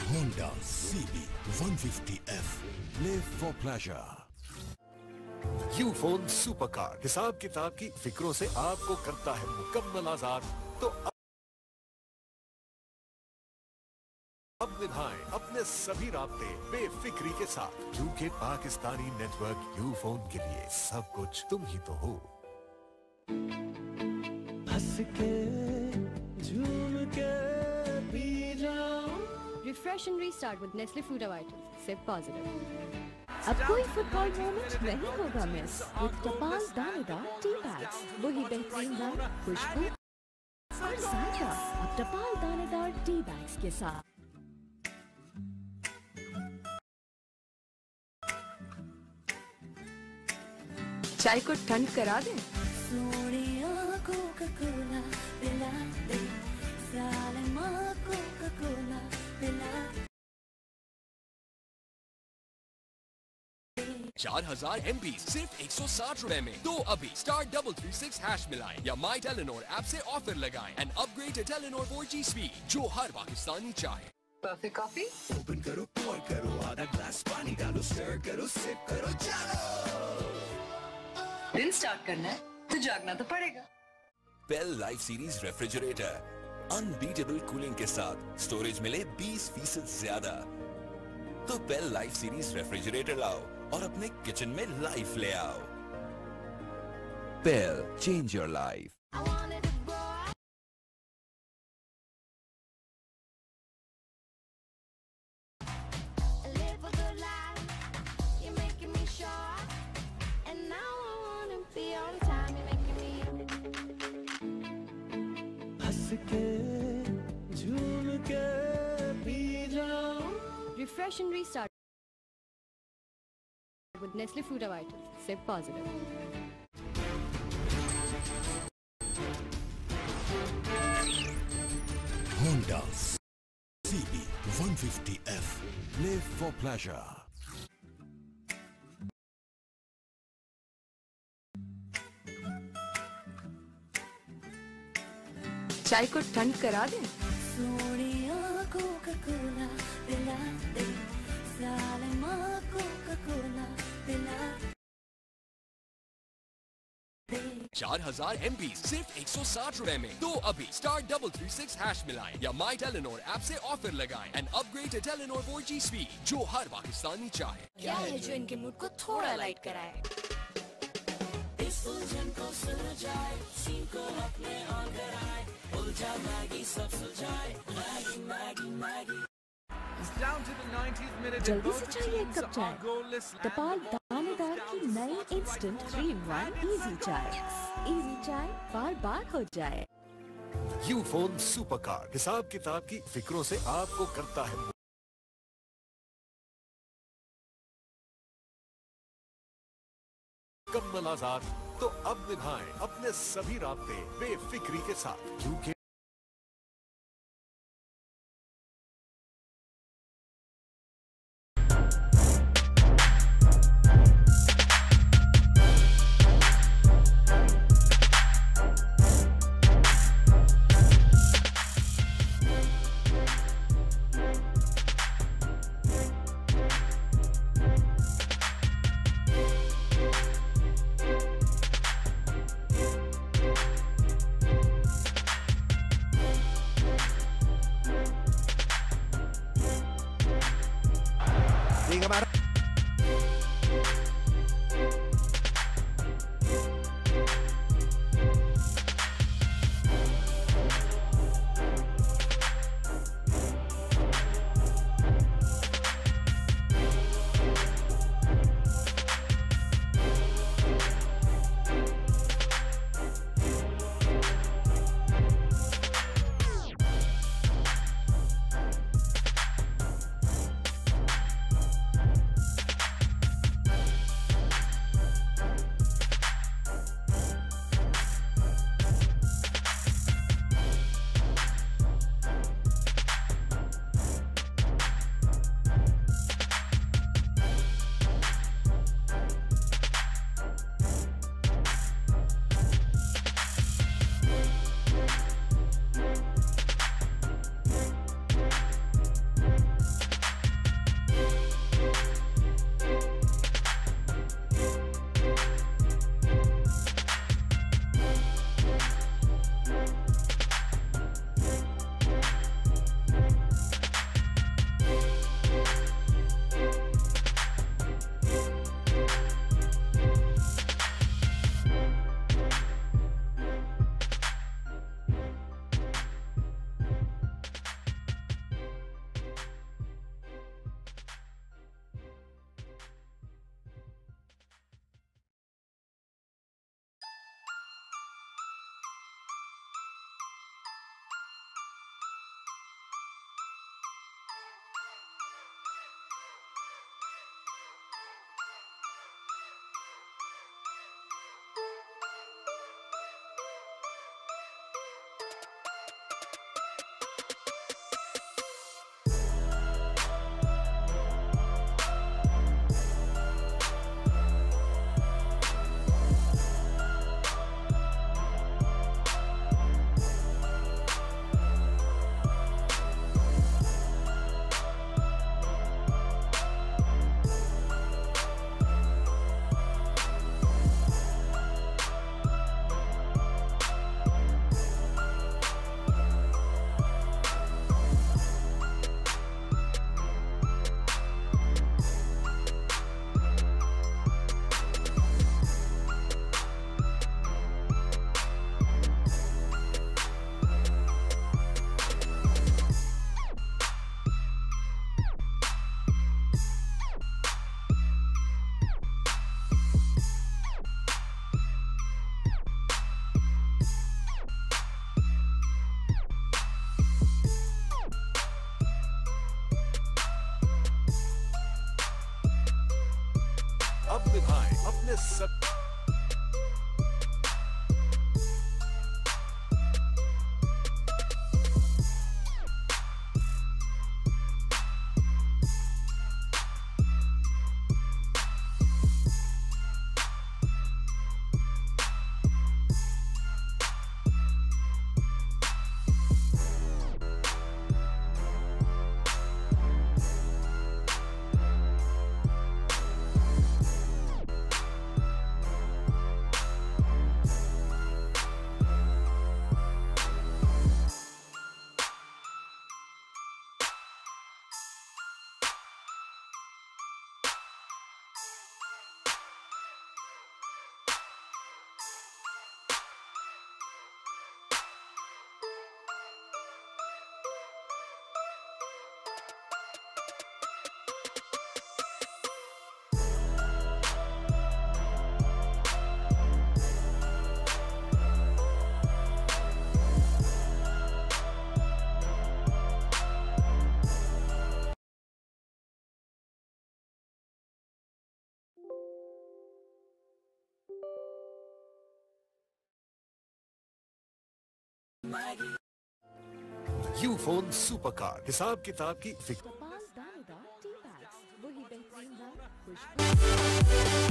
Honda CB 150F Live for pleasure Ufone super car हिसाब किताब की फिक्रों से आपको करता है मुकम्मल आजाद। तो अब निभाएं अपने सभी राब्ते बेफिक्री के साथ, क्योंकि पाकिस्तानी नेटवर्क यूफोन के लिए सब कुछ तुम ही तो हो। हंस के झूम के पी जाओ। Refresh and restart with Nestle Fruit Vitals. Sip positive. अब कोई फुटबॉल मोमेंट नहीं होगा मिस विद टपाल दानेदार टी बैग्स। वही बेहतरीन रंग, खुशबू और जायका अब टपाल दानेदार टी बैग्स के साथ। चाय को ठंड करा दें। $4,000 MB सिर्फ 160 रुपए में। तो अभी *336# मिलाएं या माई टेलीनॉर ऐप से ऑफर लगाएं and upgrade to Telenor 4G speed जो हर पाकिस्तानी चाहे। परफेक्ट कॉफी ओपन करो, पोर करो, आधा ग्लास पानी डालो, स्टर करो, सिप करो, चलो। दिन स्टार्ट करना है तो जागना तो पड़ेगा। पेल life series refrigerator unbeatable cooling के साथ स्टोरेज मिले 20% ज्यादा। तो पेल लाइफ सीरीज रेफ्रिजरेटर लाओ और अपने किचन में लाइफ ले आओ। पेल, चेंज योर लाइफ। हंस के झूम के पी जाओ। Refresh and restart with Nestle Fruit Vitals. Sip positive. Honda CB 150F Live for pleasure चाय को ठंड करा दें। $4,000 MB सिर्फ 160 रुपए में। तो अभी *336# मिलाएं या माई टेलीनॉर ऐप से ऑफर लगाएं and upgrade to Telenor 4G speed जो हर पाकिस्तानी चाहे। क्या है जो इनके मूड को थोड़ा लाइट कराए? इस उलझन को सुलझाए, सीन को अपने अंदर आए, उलझा मैगी सब सुलझाए, मैगी मैगी मैगी। जल्दी से चाहिए एक कप चाय। टपाल दानेदार की नई इंस्टेंट 3-in-1 इजी चाय। इजी चाय बार बार हो जाए। यूफोन सुपर कार हिसाब किताब की फिक्रों से आपको करता है मुकम्मल आजाद। तो अब निभाएं अपने सभी राब्ते बेफिक्री के साथ, क्योंकि निभाएं अपने सब यूफोन सुपर कार हिसाब किताब की फिक्र टपाल दानेदार टी बैग्स वही बेहतरीन रंग खुशबू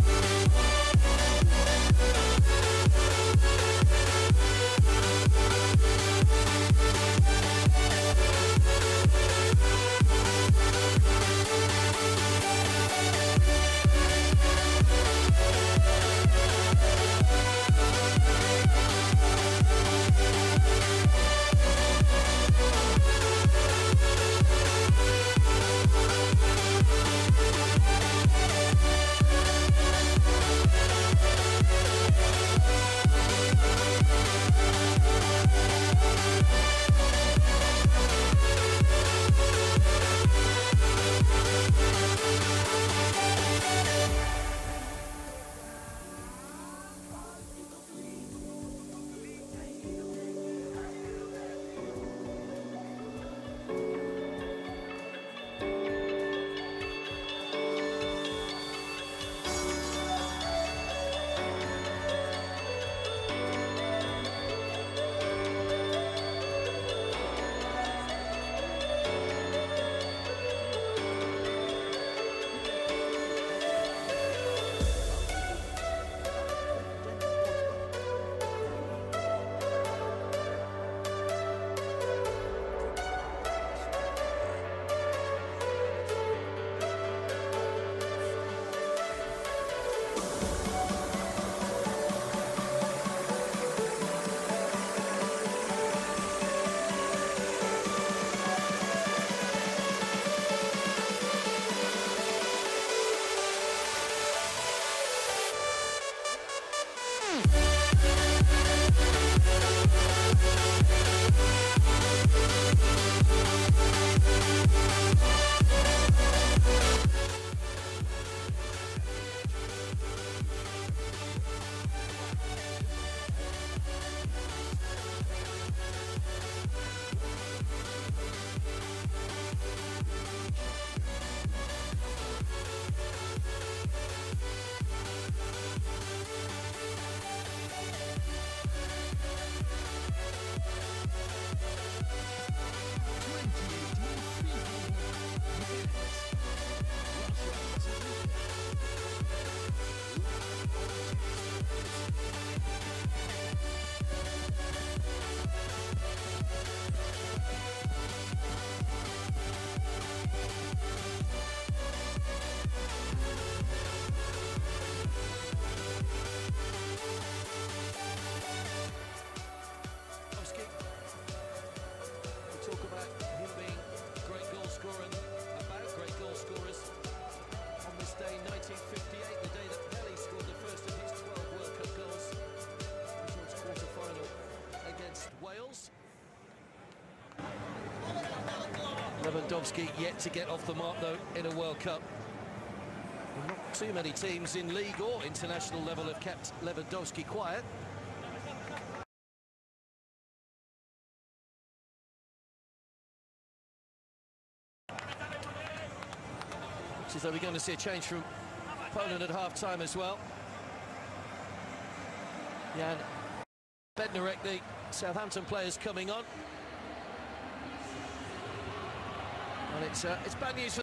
Lewandowski yet to get off the mark, though, in a World Cup. Not too many teams in league or international level have kept Lewandowski quiet. Looks as though we're going to see a change from Poland at half-time as well. Jan Bednarek, the Southampton players, coming on. And it's bad news for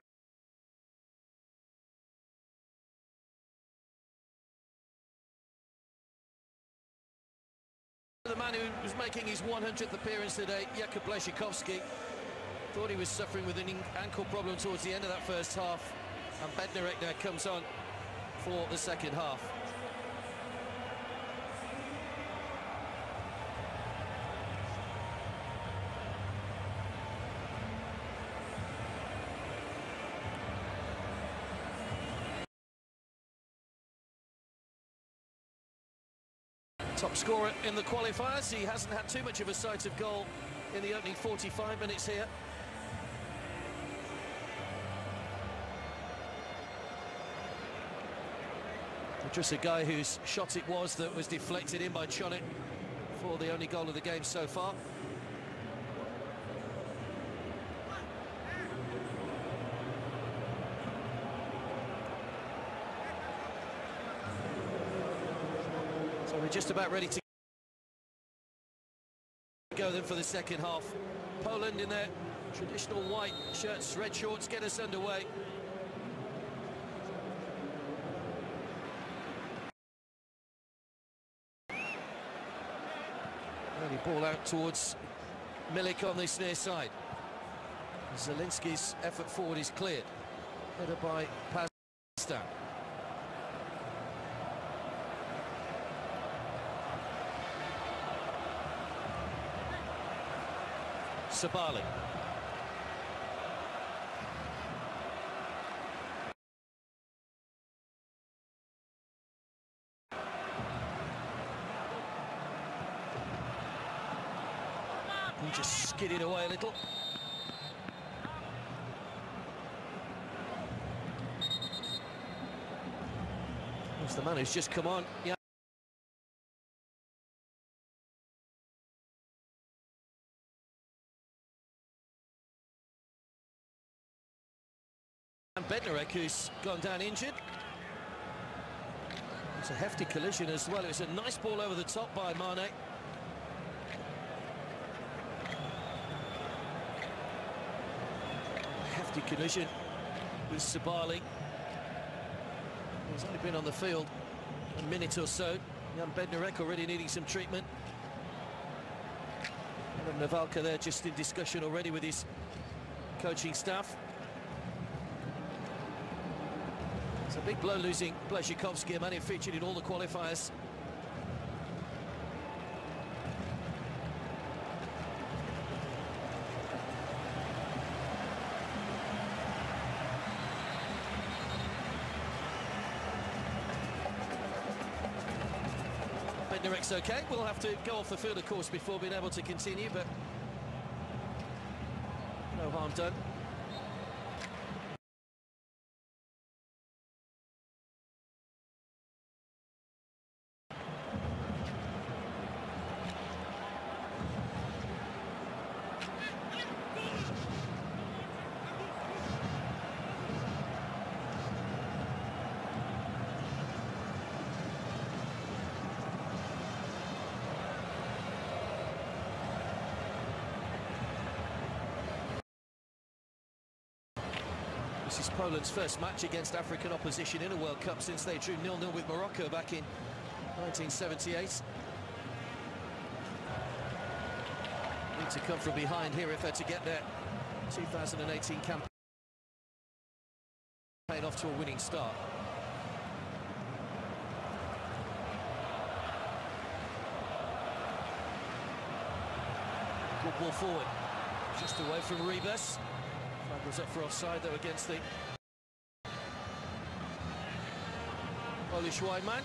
the man who was making his 100th appearance today, Jakub Błaszczykowski. Thought he was suffering with an ankle problem towards the end of that first half, and Bednarek now comes on for the second half. Top scorer in the qualifiers. He hasn't had too much of a sight of goal in the opening 45 minutes here. Just a guy whose shot it was that was deflected in by Chonet for the only goal of the game so far. So we're just about ready to go then for the second half. Poland in their traditional white shirts, red shorts, get us underway. Early ball out towards Milik on this near side. Zielinski's effort forward is cleared. Headed by Pasta. Sabali. He just skidded away a little. That's the man who's just come on. Yeah. And Bednarek, who's gone down injured. It's a hefty collision as well. It's a nice ball over the top by Mane. Hefty collision with Sabali. He's only been on the field a minute or so. Jan Bednarek already needing some treatment. And Navalka there just in discussion already with his coaching staff. It's a big blow losing Błaszczykowski, a man who featured in all the qualifiers. Bednarek's okay. We'll have to go off the field, of course, before being able to continue, but no harm done. This is Poland's first match against African opposition in a World Cup since they drew 0-0 with Morocco back in 1978. Need to come from behind here if they're to get their 2018 campaign off to a winning start. Good ball forward, just away from Ribas. Flag was up for offside though against the Polish wide man.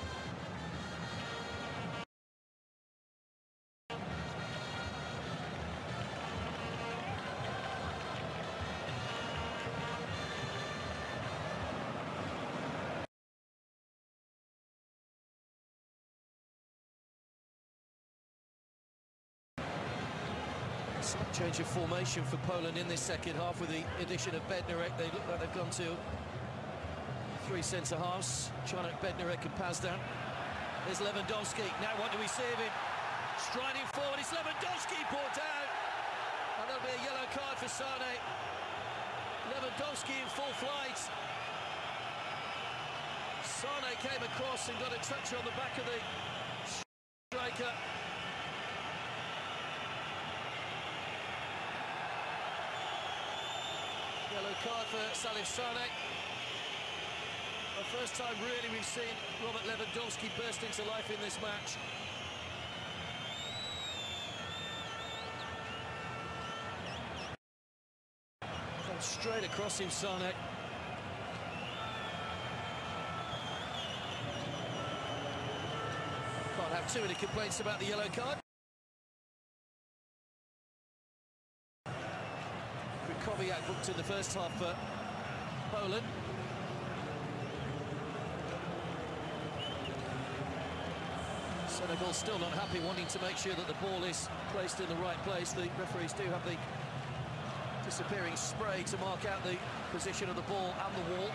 Slight change of formation for Poland in this second half with the addition of Bednarek. They look like they've gone to Three centre-halves, Czarnek, Bednarek and Pazdan. There's Lewandowski. Now what do we see of him? Striding forward, it's Lewandowski brought down. And there'll be a yellow card for Sane. Lewandowski in full flight. Sane came across and got a touch on the back of the striker. Yellow card for Salif Sane. The first time really we've seen Robert Lewandowski burst into life in this match. Came straight across him, Sane. Can't have too many complaints about the yellow card. Kowiak booked in the first half for Poland. Senegal still not happy, wanting to make sure that the ball is placed in the right place. The referees do have the disappearing spray to mark out the position of the ball and the wall.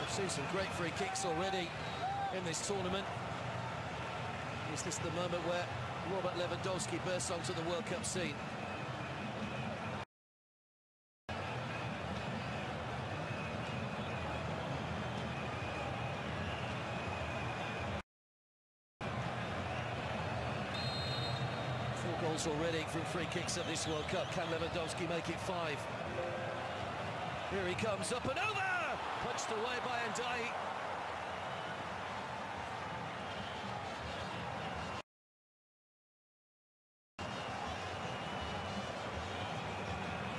We've seen some great free kicks already in this tournament. Is this the moment where Robert Lewandowski bursts onto the World Cup scene? Four goals already from free kicks at this World Cup. Can Lewandowski make it 5? Here he comes, up and over! Punched away by Ndai.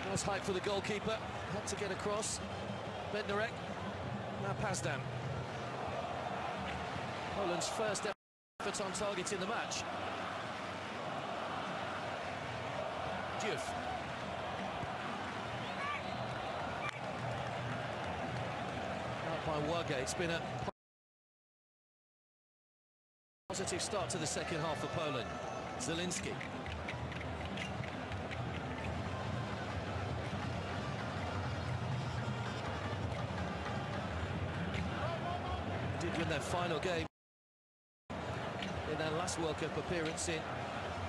Nice height for the goalkeeper. Had to get across. Bednarek. Now Pazdan. Poland's first effort on target in the match. Diouf. By Wage. It's been a positive start to the second half for Poland. Zielinski. Did win their final game in their last World Cup appearance in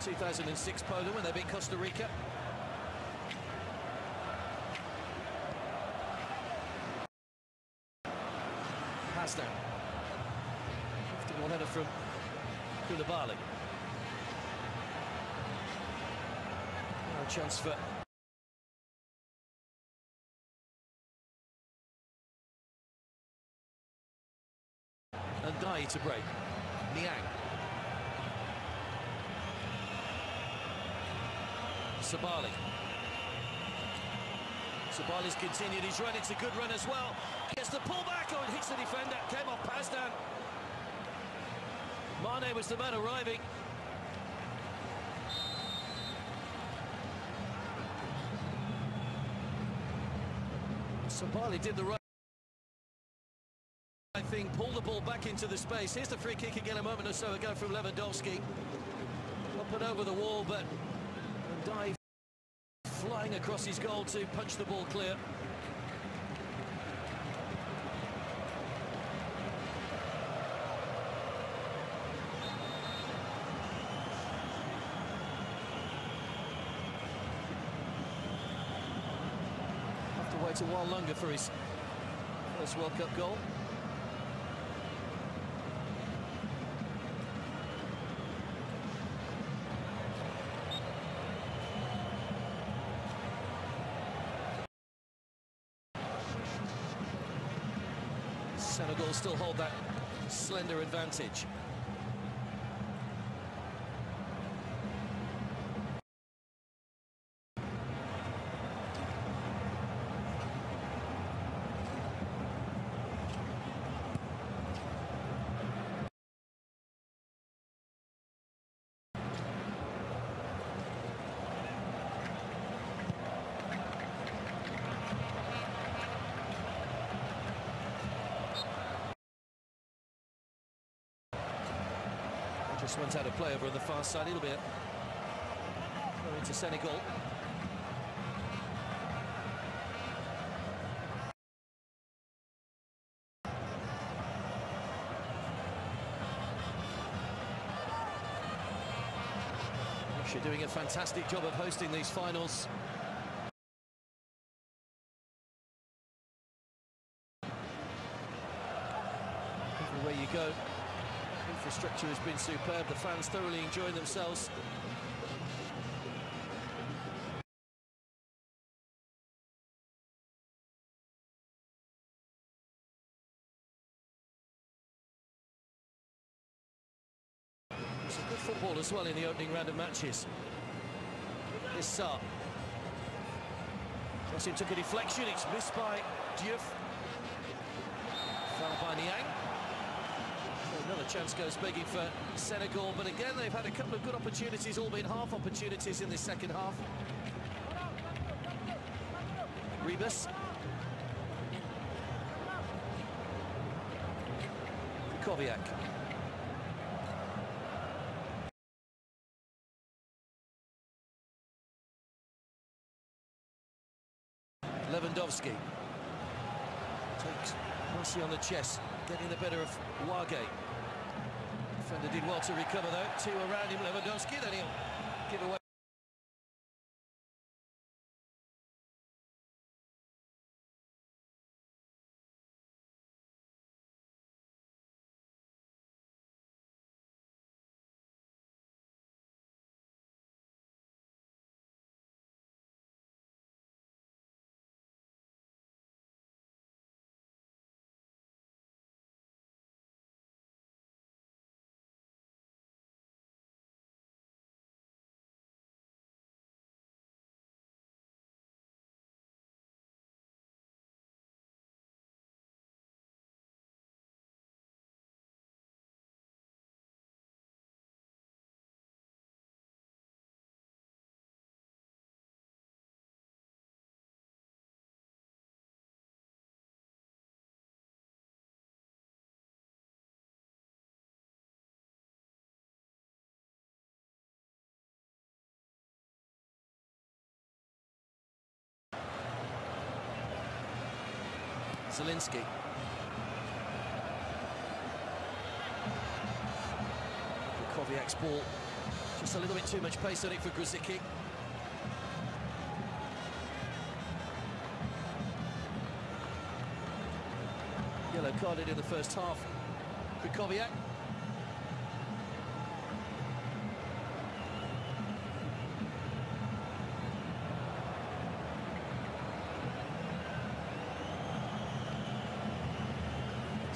2006 Poland when they beat Costa Rica. Pazdan. 51 header from Koulibaly. Now a chance for Ndai to break. Niang. Sabali. Sabali's continued his run. It's a good run as well. Gets the pullback. Oh, it hits the defender. Came off Pazdan. Mane was the man arriving. Sabali did the right thing, pulled the ball back into the space. Here's the free kick again a moment or so ago from Lewandowski. Up and over the wall, but dive flying across his goal to punch the ball clear. Have to wait a while longer for his first World Cup goal. Senegal still hold that slender advantage. Just went out of play over on the far side. It'll be go into Senegal. Russia doing a fantastic job of hosting these finals. Everywhere you go, infrastructure has been superb. The fans thoroughly enjoying themselves. Some good football as well in the opening round of matches. This start. Justin took a deflection, it's missed by Diouf. Foul by Niang. Another chance goes begging for Senegal, but again they've had a couple of good opportunities, albeit half opportunities in this second half. Rebus. Koviak. Lewandowski takes Messi on the chest, getting the better of Wage. Defender did well to recover though. Two around him, Lewandowski, then he'll give away. Zielinski. Koviak's ball. Just a little bit too much pace on it for Grzycki. Yellow carded in the first half. Koviak.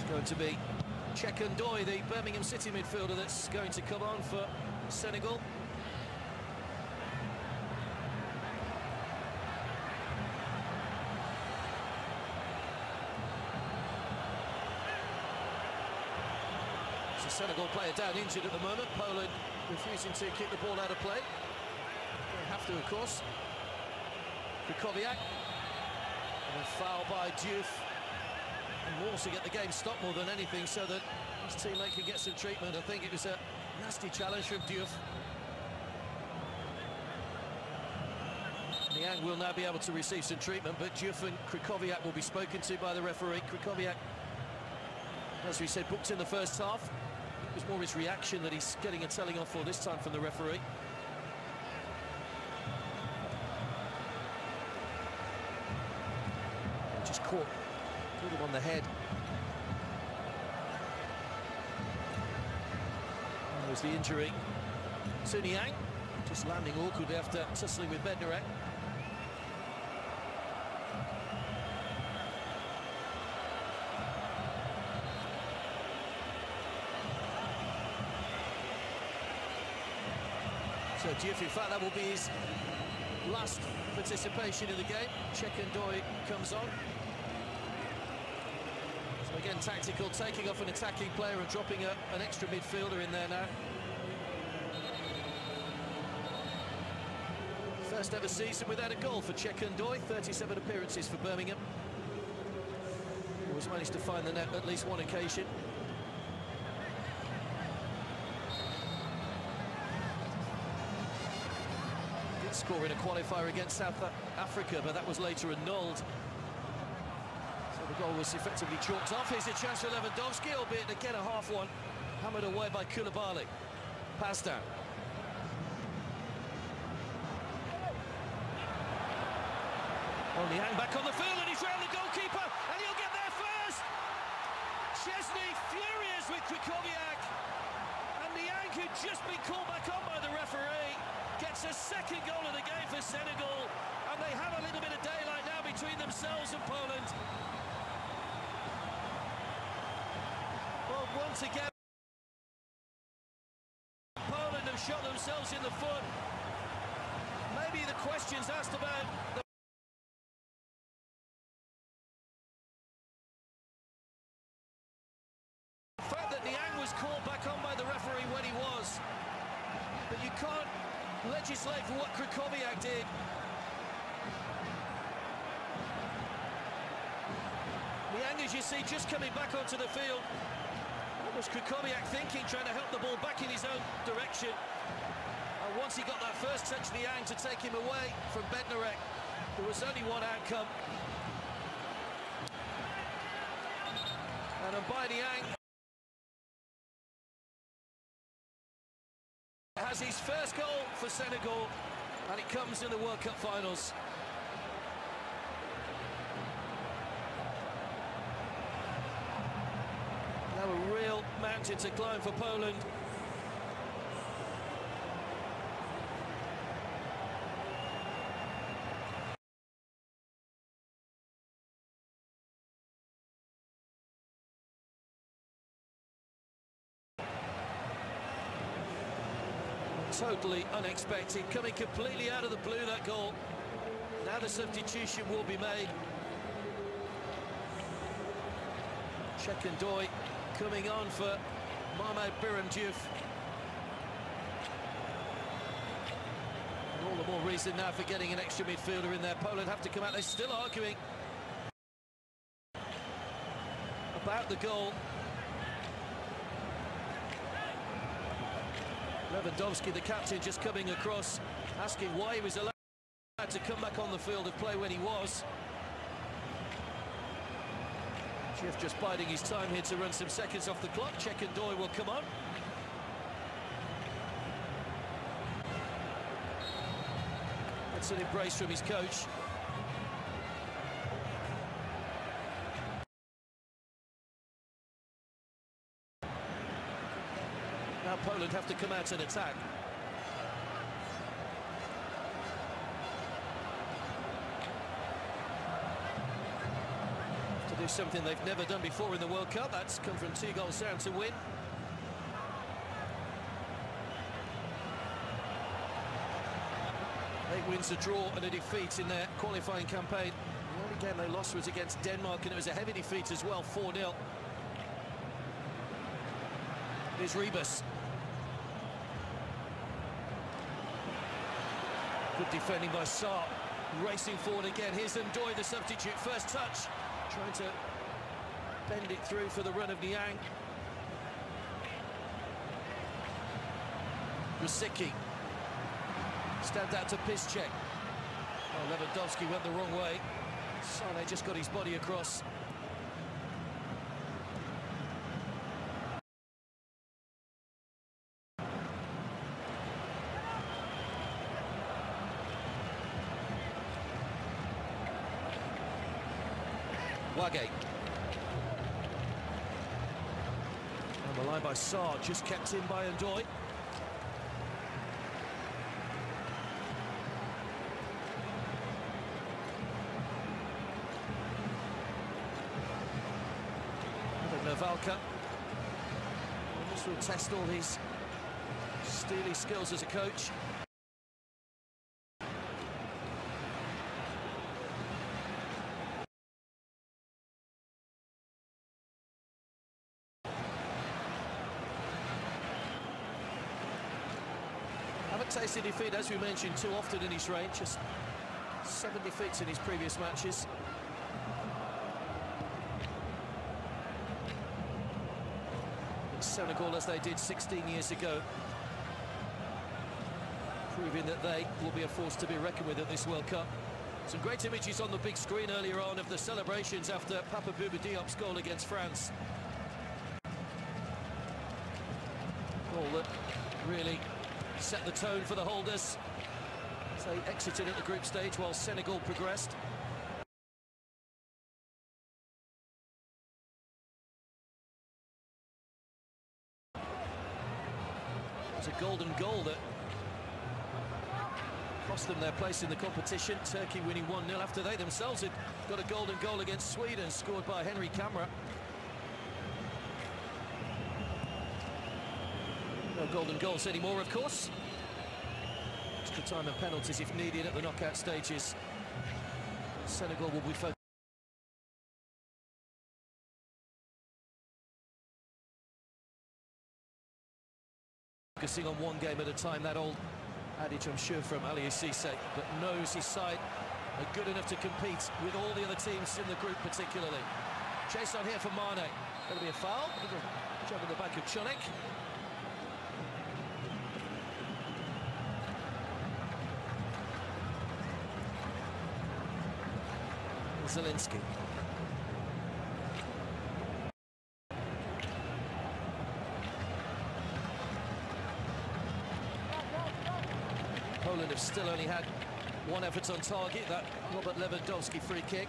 Going to be Chekundoy, the Birmingham City midfielder, that's going to come on for Senegal. So Senegal player down injured at the moment. Poland refusing to kick the ball out of play. They have to, of course. Koviak. And a foul by Diouf. And more to get the game stopped more than anything, so that his teammate can get some treatment. I think it was a nasty challenge from Diouf. Niang will now be able to receive some treatment, but Diouf and Koviak will be spoken to by the referee. Koviak, as we said, booked in the first half. It was more his reaction that he's getting a telling off for this time from the referee. Just caught him on the head. That was the injury. So Niang just landing awkwardly after tussling with Bednarek. So Diouf, in fact, that will be his last participation in the game. Chekundoy comes on. So again, tactical, taking off an attacking player and dropping an extra midfielder in there now. First ever season without a goal for Chekundoy, 37 appearances for Birmingham. Always managed to find the net at least one occasion. score in a qualifier against South Africa, but that was later annulled. So the goal was effectively chalked off. Here's a chance for Lewandowski, albeit again a half one. Hammered away by Koulibaly. Pass down. Niang back on the field and he's round the goalkeeper and he'll get there first. Chesney furious with Krychowiak, and Niang, who'd just been called back on by the referee, gets a second goal of the game for Senegal, and they have a little bit of daylight now between themselves and Poland. Well, once again, Poland have shot themselves in the foot. Maybe the questions asked about the fact that Niang was called back on by the referee when he was, but you can't legislate for what Krychowiak did. Niang, as you see, just coming back onto the field. What was Krychowiak thinking, trying to help the ball back in his own direction? And once he got that first touch, Niang, to take him away from Bednarek, there was only one outcome. And by Niang has his first goal for Senegal, and it comes in the World Cup finals. Now a real mountain to climb for Poland. Totally unexpected, coming completely out of the blue, that goal. Now the substitution will be made. Chekandoy coming on for Mahmoud Biram-Diouf. And all the more reason now for getting an extra midfielder in there. Poland have to come out, they're still arguing about the goal. Lewandowski, the captain, just coming across, asking why he was allowed to come back on the field and play when he was. Jeff just biding his time here to run some seconds off the clock. Chekandoy will come on. That's an embrace from his coach. Now Poland have to come out and attack. To do something they've never done before in the World Cup. That's come from 2 goals down to win. Eight wins, a draw and a defeat in their qualifying campaign. The only game they lost was against Denmark, and it was a heavy defeat as well, 4-0. Here's Rebus. Good defending by Sarr. Racing forward again. Here's Ndoye, the substitute. First touch. Trying to bend it through for the run of Niang. Rosicky. Stand out to Piszczek. Oh, Lewandowski went the wrong way. Sane just got his body across. Wage. On the line by Sarr, just kept in by Ndoye. Navalka. This will test all his steely skills as a coach. Haven't tasted defeat, as we mentioned, too often in his reign. Just 7 defeats in his previous matches. Senegal, as they did 16 years ago. proving that they will be a force to be reckoned with at this World Cup. Some great images on the big screen earlier on of the celebrations after Papa Bouba Diop's goal against France. Goal that really set the tone for the holders as they exited at the group stage while Senegal progressed. It was a golden goal that cost them their place in the competition. Turkey winning 1-0 after they themselves had got a golden goal against Sweden, scored by Henry Camara. No golden goals anymore, of course. Extra time and penalties if needed at the knockout stages. Senegal will be focusing on one game at a time, that old adage, I'm sure, from Aliou Cisse, but knows his side are good enough to compete with all the other teams in the group particularly. Chase on here for Mane. Going to be a foul. Little jump in the back of Chonek. Zielinski. Poland have still only had one effort on target, that Robert Lewandowski free kick.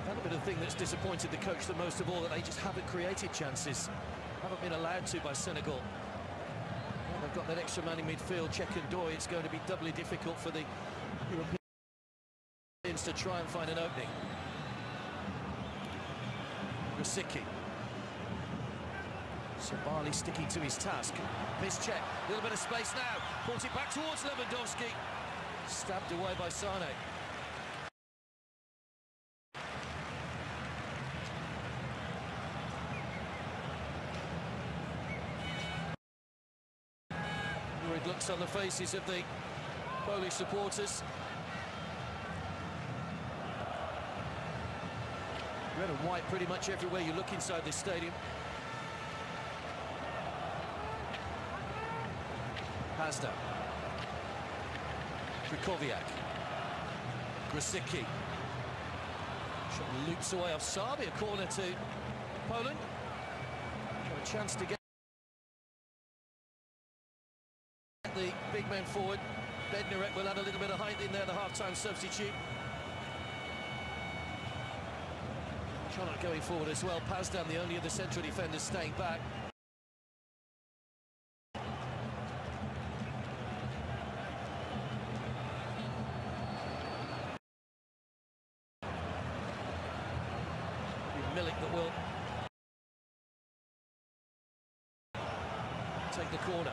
That a bit of the thing that's disappointed the coach the most of all, that they just haven't created chances, haven't been allowed to by Senegal. Well, they've got that extra man in midfield, Check and Doy. It's going to be doubly difficult for the Europeans to try and find an opening. Rosicky. Sabali sticking to his task. Missed check, a little bit of space now. Pulls it back towards Lewandowski. Stabbed away by Sane. Worried looks on the faces of the Polish supporters. Red and white pretty much everywhere you look inside this stadium. Pazda. Krychowiak. Grosicki. Shot loops away off Sabi, a corner to Poland. Got a chance to get the big man forward. Bednarek will add a little bit of height in there, the half-time substitute. Chonek going forward as well. Pazdan, the only of the central defenders, staying back. Milik that will take the corner.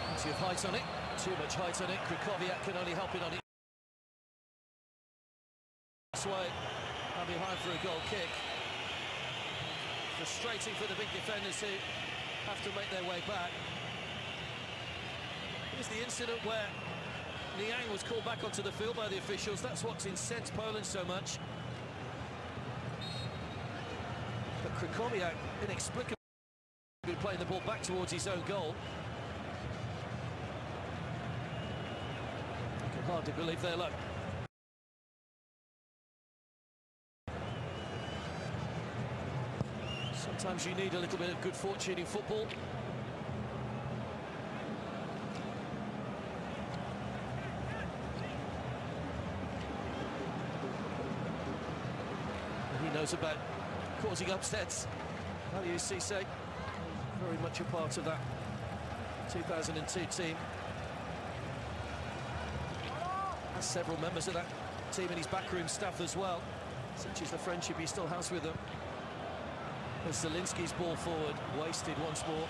Plenty of height on it. Too much height on it. Krychowiak can only help it on it. This way, and behind for a goal kick. Frustrating for the big defenders who have to make their way back. Here's the incident where Niang was called back onto the field by the officials. That's what's incensed Poland so much. But Krychowiak inexplicably playing the ball back towards his own goal. I can hardly believe their luck. Sometimes you need a little bit of good fortune in football. And he knows about causing upsets. Aliou Cisse, very much a part of that 2002 team. Has several members of that team in his backroom staff as well, such as the friendship he still has with them. As Zielinski's ball forward, wasted once more.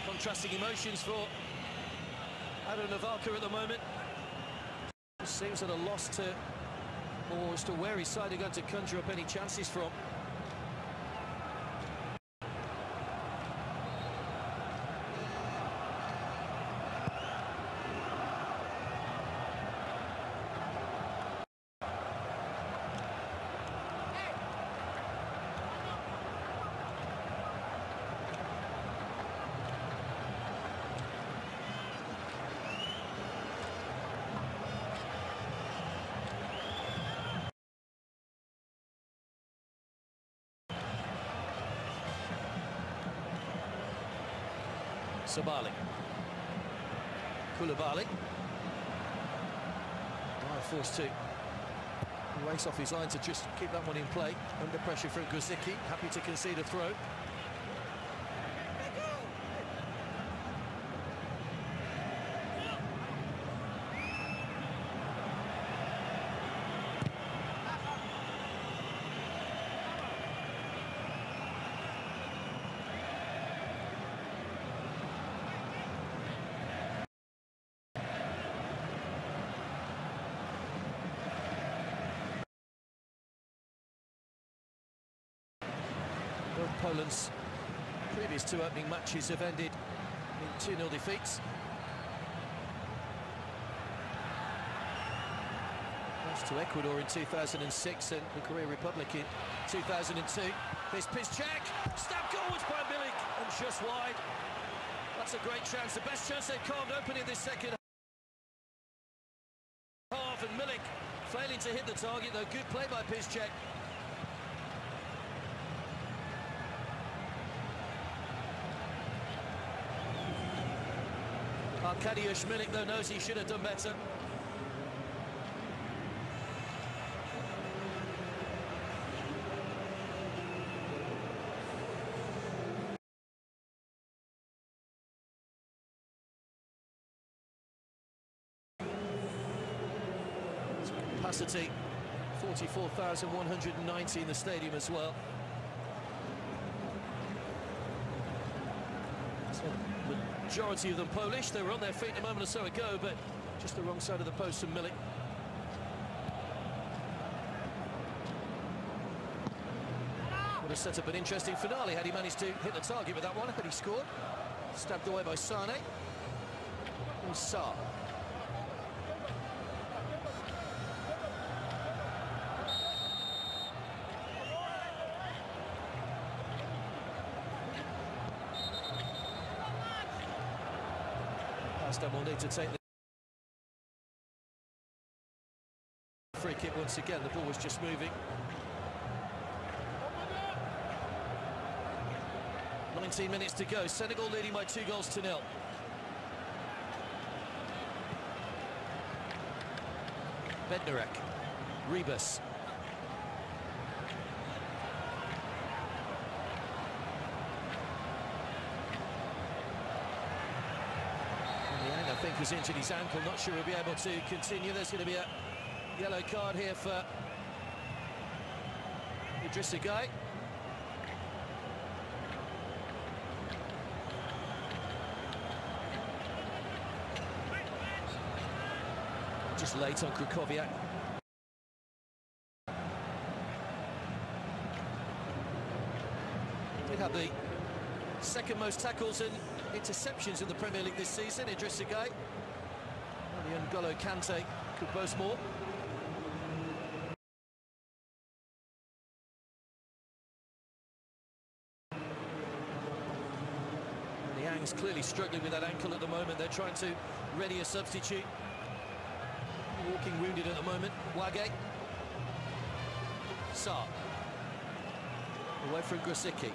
Contrasting emotions for Ado Navalka at the moment. Seems at a loss to, or as to where his side are going to conjure up any chances from. Sabali. Koulibaly. Forced to race off his line to just keep that one in play. Under pressure from Grzycki, happy to concede a throw. Both Poland's previous two opening matches have ended in 2-0 defeats. Lost to Ecuador in 2006 and the Korea Republic in 2002. Here's Piszczek, stabbed goalwards by Milik and just wide. That's a great chance, the best chance they've carved open in this second half, and Milik failing to hit the target, though good play by Piszczek. Arkadiusz Milik, though, knows he should have done better. Capacity 44,190 in the stadium as well. So majority of them Polish. They were on their feet a moment or so ago, but just the wrong side of the post from Milik. Would have set up an interesting finale had he managed to hit the target with that one, but he scored. Stabbed away by Sane. And Sarr. Will need to take the free kick once again. The ball was just moving. 19 minutes to go. Senegal leading by 2-0. Bednarek, Rebus. I think has injured his ankle, not sure he'll be able to continue. There's going to be a yellow card here for Idrissa Gueye. Just late on Krychowiak. Did have the second most tackles and interceptions in the Premier League this season, Idrissa Gueye. And N'Golo Kante could boast more. Niang's clearly struggling with that ankle at the moment. They're trying to ready a substitute. Walking wounded at the moment. Wage. Sarr. Away from Grzycki.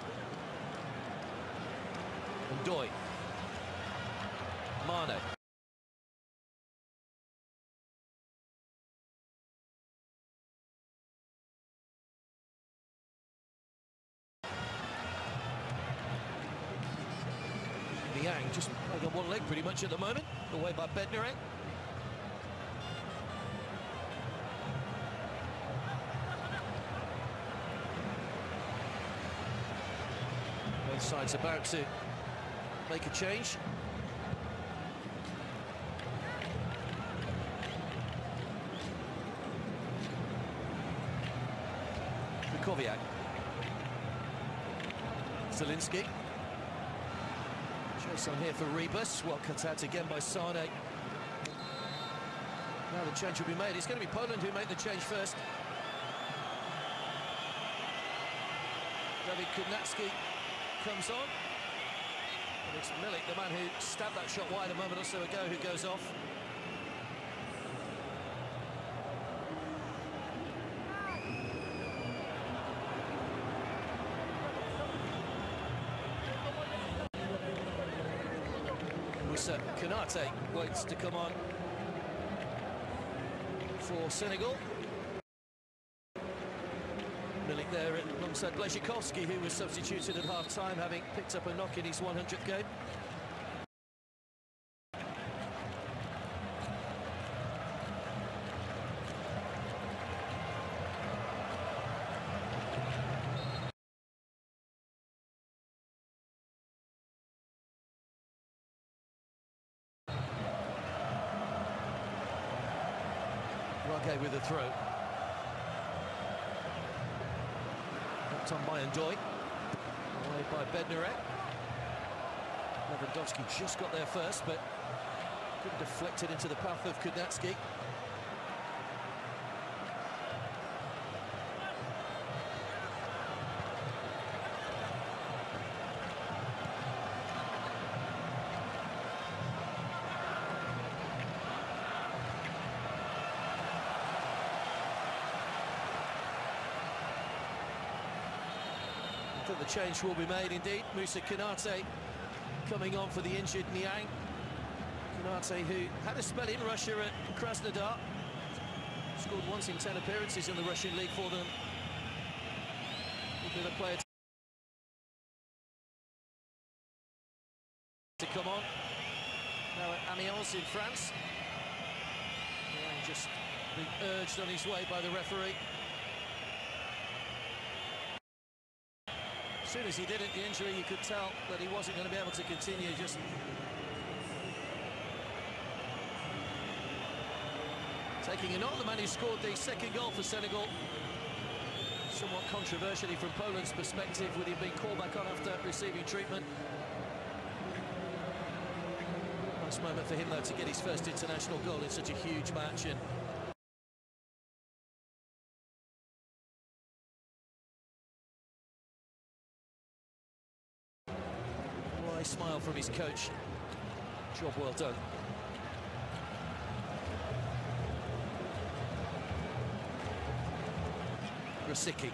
And Doy. Mane. Niang just playing on one leg pretty much at the moment. Away by Bednarek. Both sides about to make a change. Krychowiak. Zielinski. Chase on here for Rebus. Well cut out again by Sane. Now the change will be made. It's going to be Poland who make the change first. David Kudnacki comes on. And it's Milik, the man who stabbed that shot wide a moment or so ago, who goes off. Konate waits to come on for Senegal. Milik there alongside Blazikowski, who was substituted at half-time, having picked up a knock in his 100th game. Rugge with a throw. Knocked on by Ndoye. Away by Bednarek. Lewandowski just got there first, but couldn't deflect it into the path of Kudatski. I think the change will be made indeed. Moussa Konate coming on for the injured Niang. Konate, who had a spell in Russia at Krasnodar, scored once in 10 appearances in the Russian league for them. Will be the player to come on. Now at Amiens in France. Niang just being urged on his way by the referee. As soon as he did it, the injury, you could tell that he wasn't going to be able to continue. Just taking a note, the man who scored the second goal for Senegal, somewhat controversially from Poland's perspective, with him being called back on after receiving treatment. Nice moment for him, though, to get his first international goal in such a huge match. And smile from his coach. Job well done. Rosicky.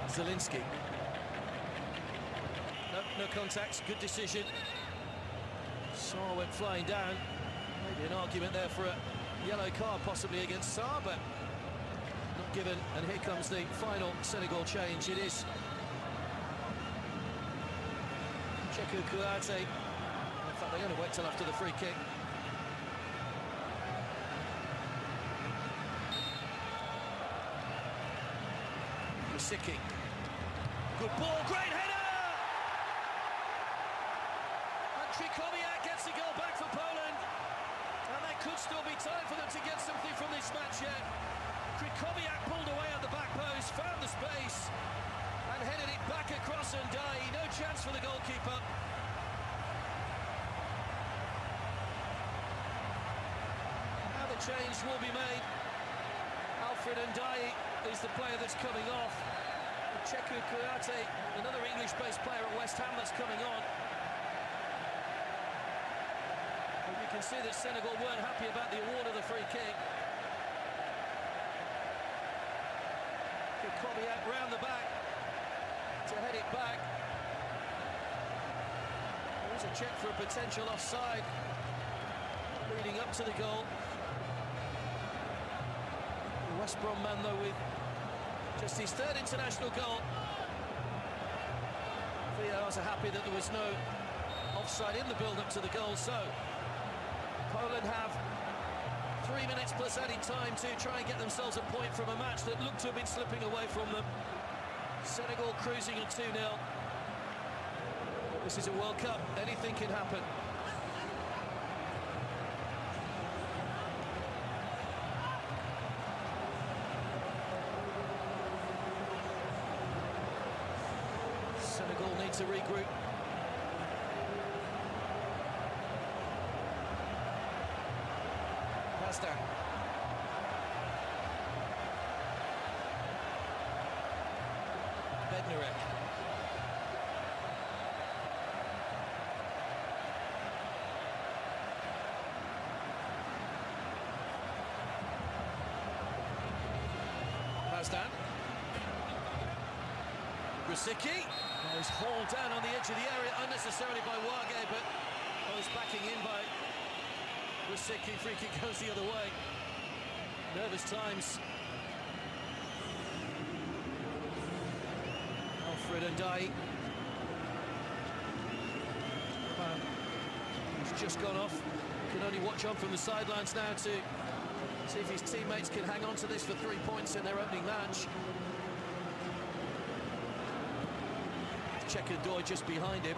Zielinski. No contact, good decision. Sarr went flying down. Maybe an argument there for a yellow card possibly against Sarr, but not given. And here comes the final Senegal change. It is Cheku Kouyaté. In fact, they're going to wait till after the free kick. Siki. Good ball, great header! And Krikowiak gets the goal back for Poland. And there could still be time for them to get something from this match yet. Krikowiak pulled away at the back post, found the space, and headed it back across and no chance for the goalkeeper. Now the change will be made. Alfred Ndiaye is the player that's coming off. Cheku Kouyaté, another English-based player at West Ham that's coming on. And you can see that Senegal weren't happy about the award of the free kick. Krikowiak round the back to head it back. There's a check for a potential offside leading up to the goal. The West Brom man, though, with just his third international goal. VARs are happy that there was no offside in the build-up to the goal, so Poland have 3 minutes plus added time to try and get themselves a point from a match that looked to have been slipping away from them. Senegal cruising at 2-0. This is a World Cup, anything can happen. Senegal need to regroup. Pasta. Bednarek. Pasta. Grosicki. He's hauled down on the edge of the area unnecessarily by Wage, but was backing in by Grosicki. Free kick goes the other way. Nervous times. Alfred Ndiaye. He's just gone off. Can only watch on from the sidelines now to see if his teammates can hang on to this for 3 points in their opening match. Checker Doy just behind him.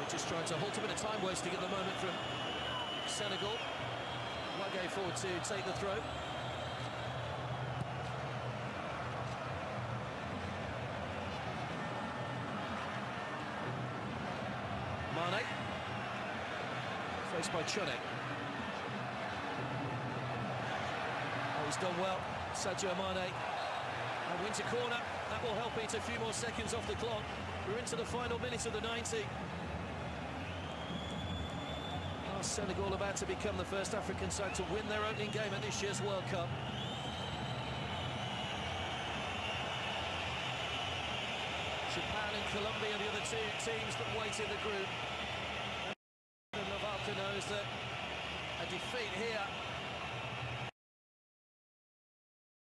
Just trying to halt a bit of time wasting at the moment from Senegal. Wage forward to take the throw. Mane. Faced by Chone. Oh, he's done well, Sadio Mane. And wins a corner. That will help eat a few more seconds off the clock. We're into the final minute of the 90. Senegal about to become the first African side to win their opening game at this year's World Cup. Japan and Colombia are the other two teams that wait in the group. And Lavalka knows that a defeat here,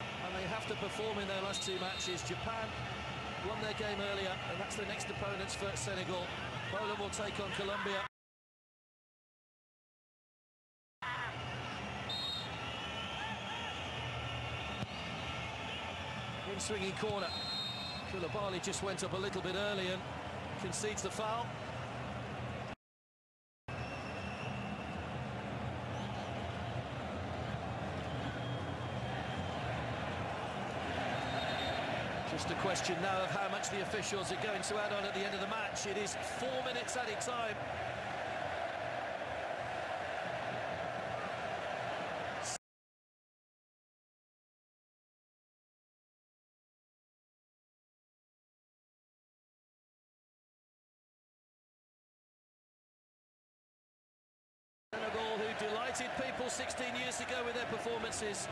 and they have to perform in their last two matches. Japan won their game earlier, and that's the next opponents for Senegal. Poland will take on Colombia. Swinging corner. Koulibaly just went up a little bit early and concedes the foul. Just a question now of how much the officials are going to add on at the end of the match. It is 4 minutes added time. delighted people 16 years ago with their performances.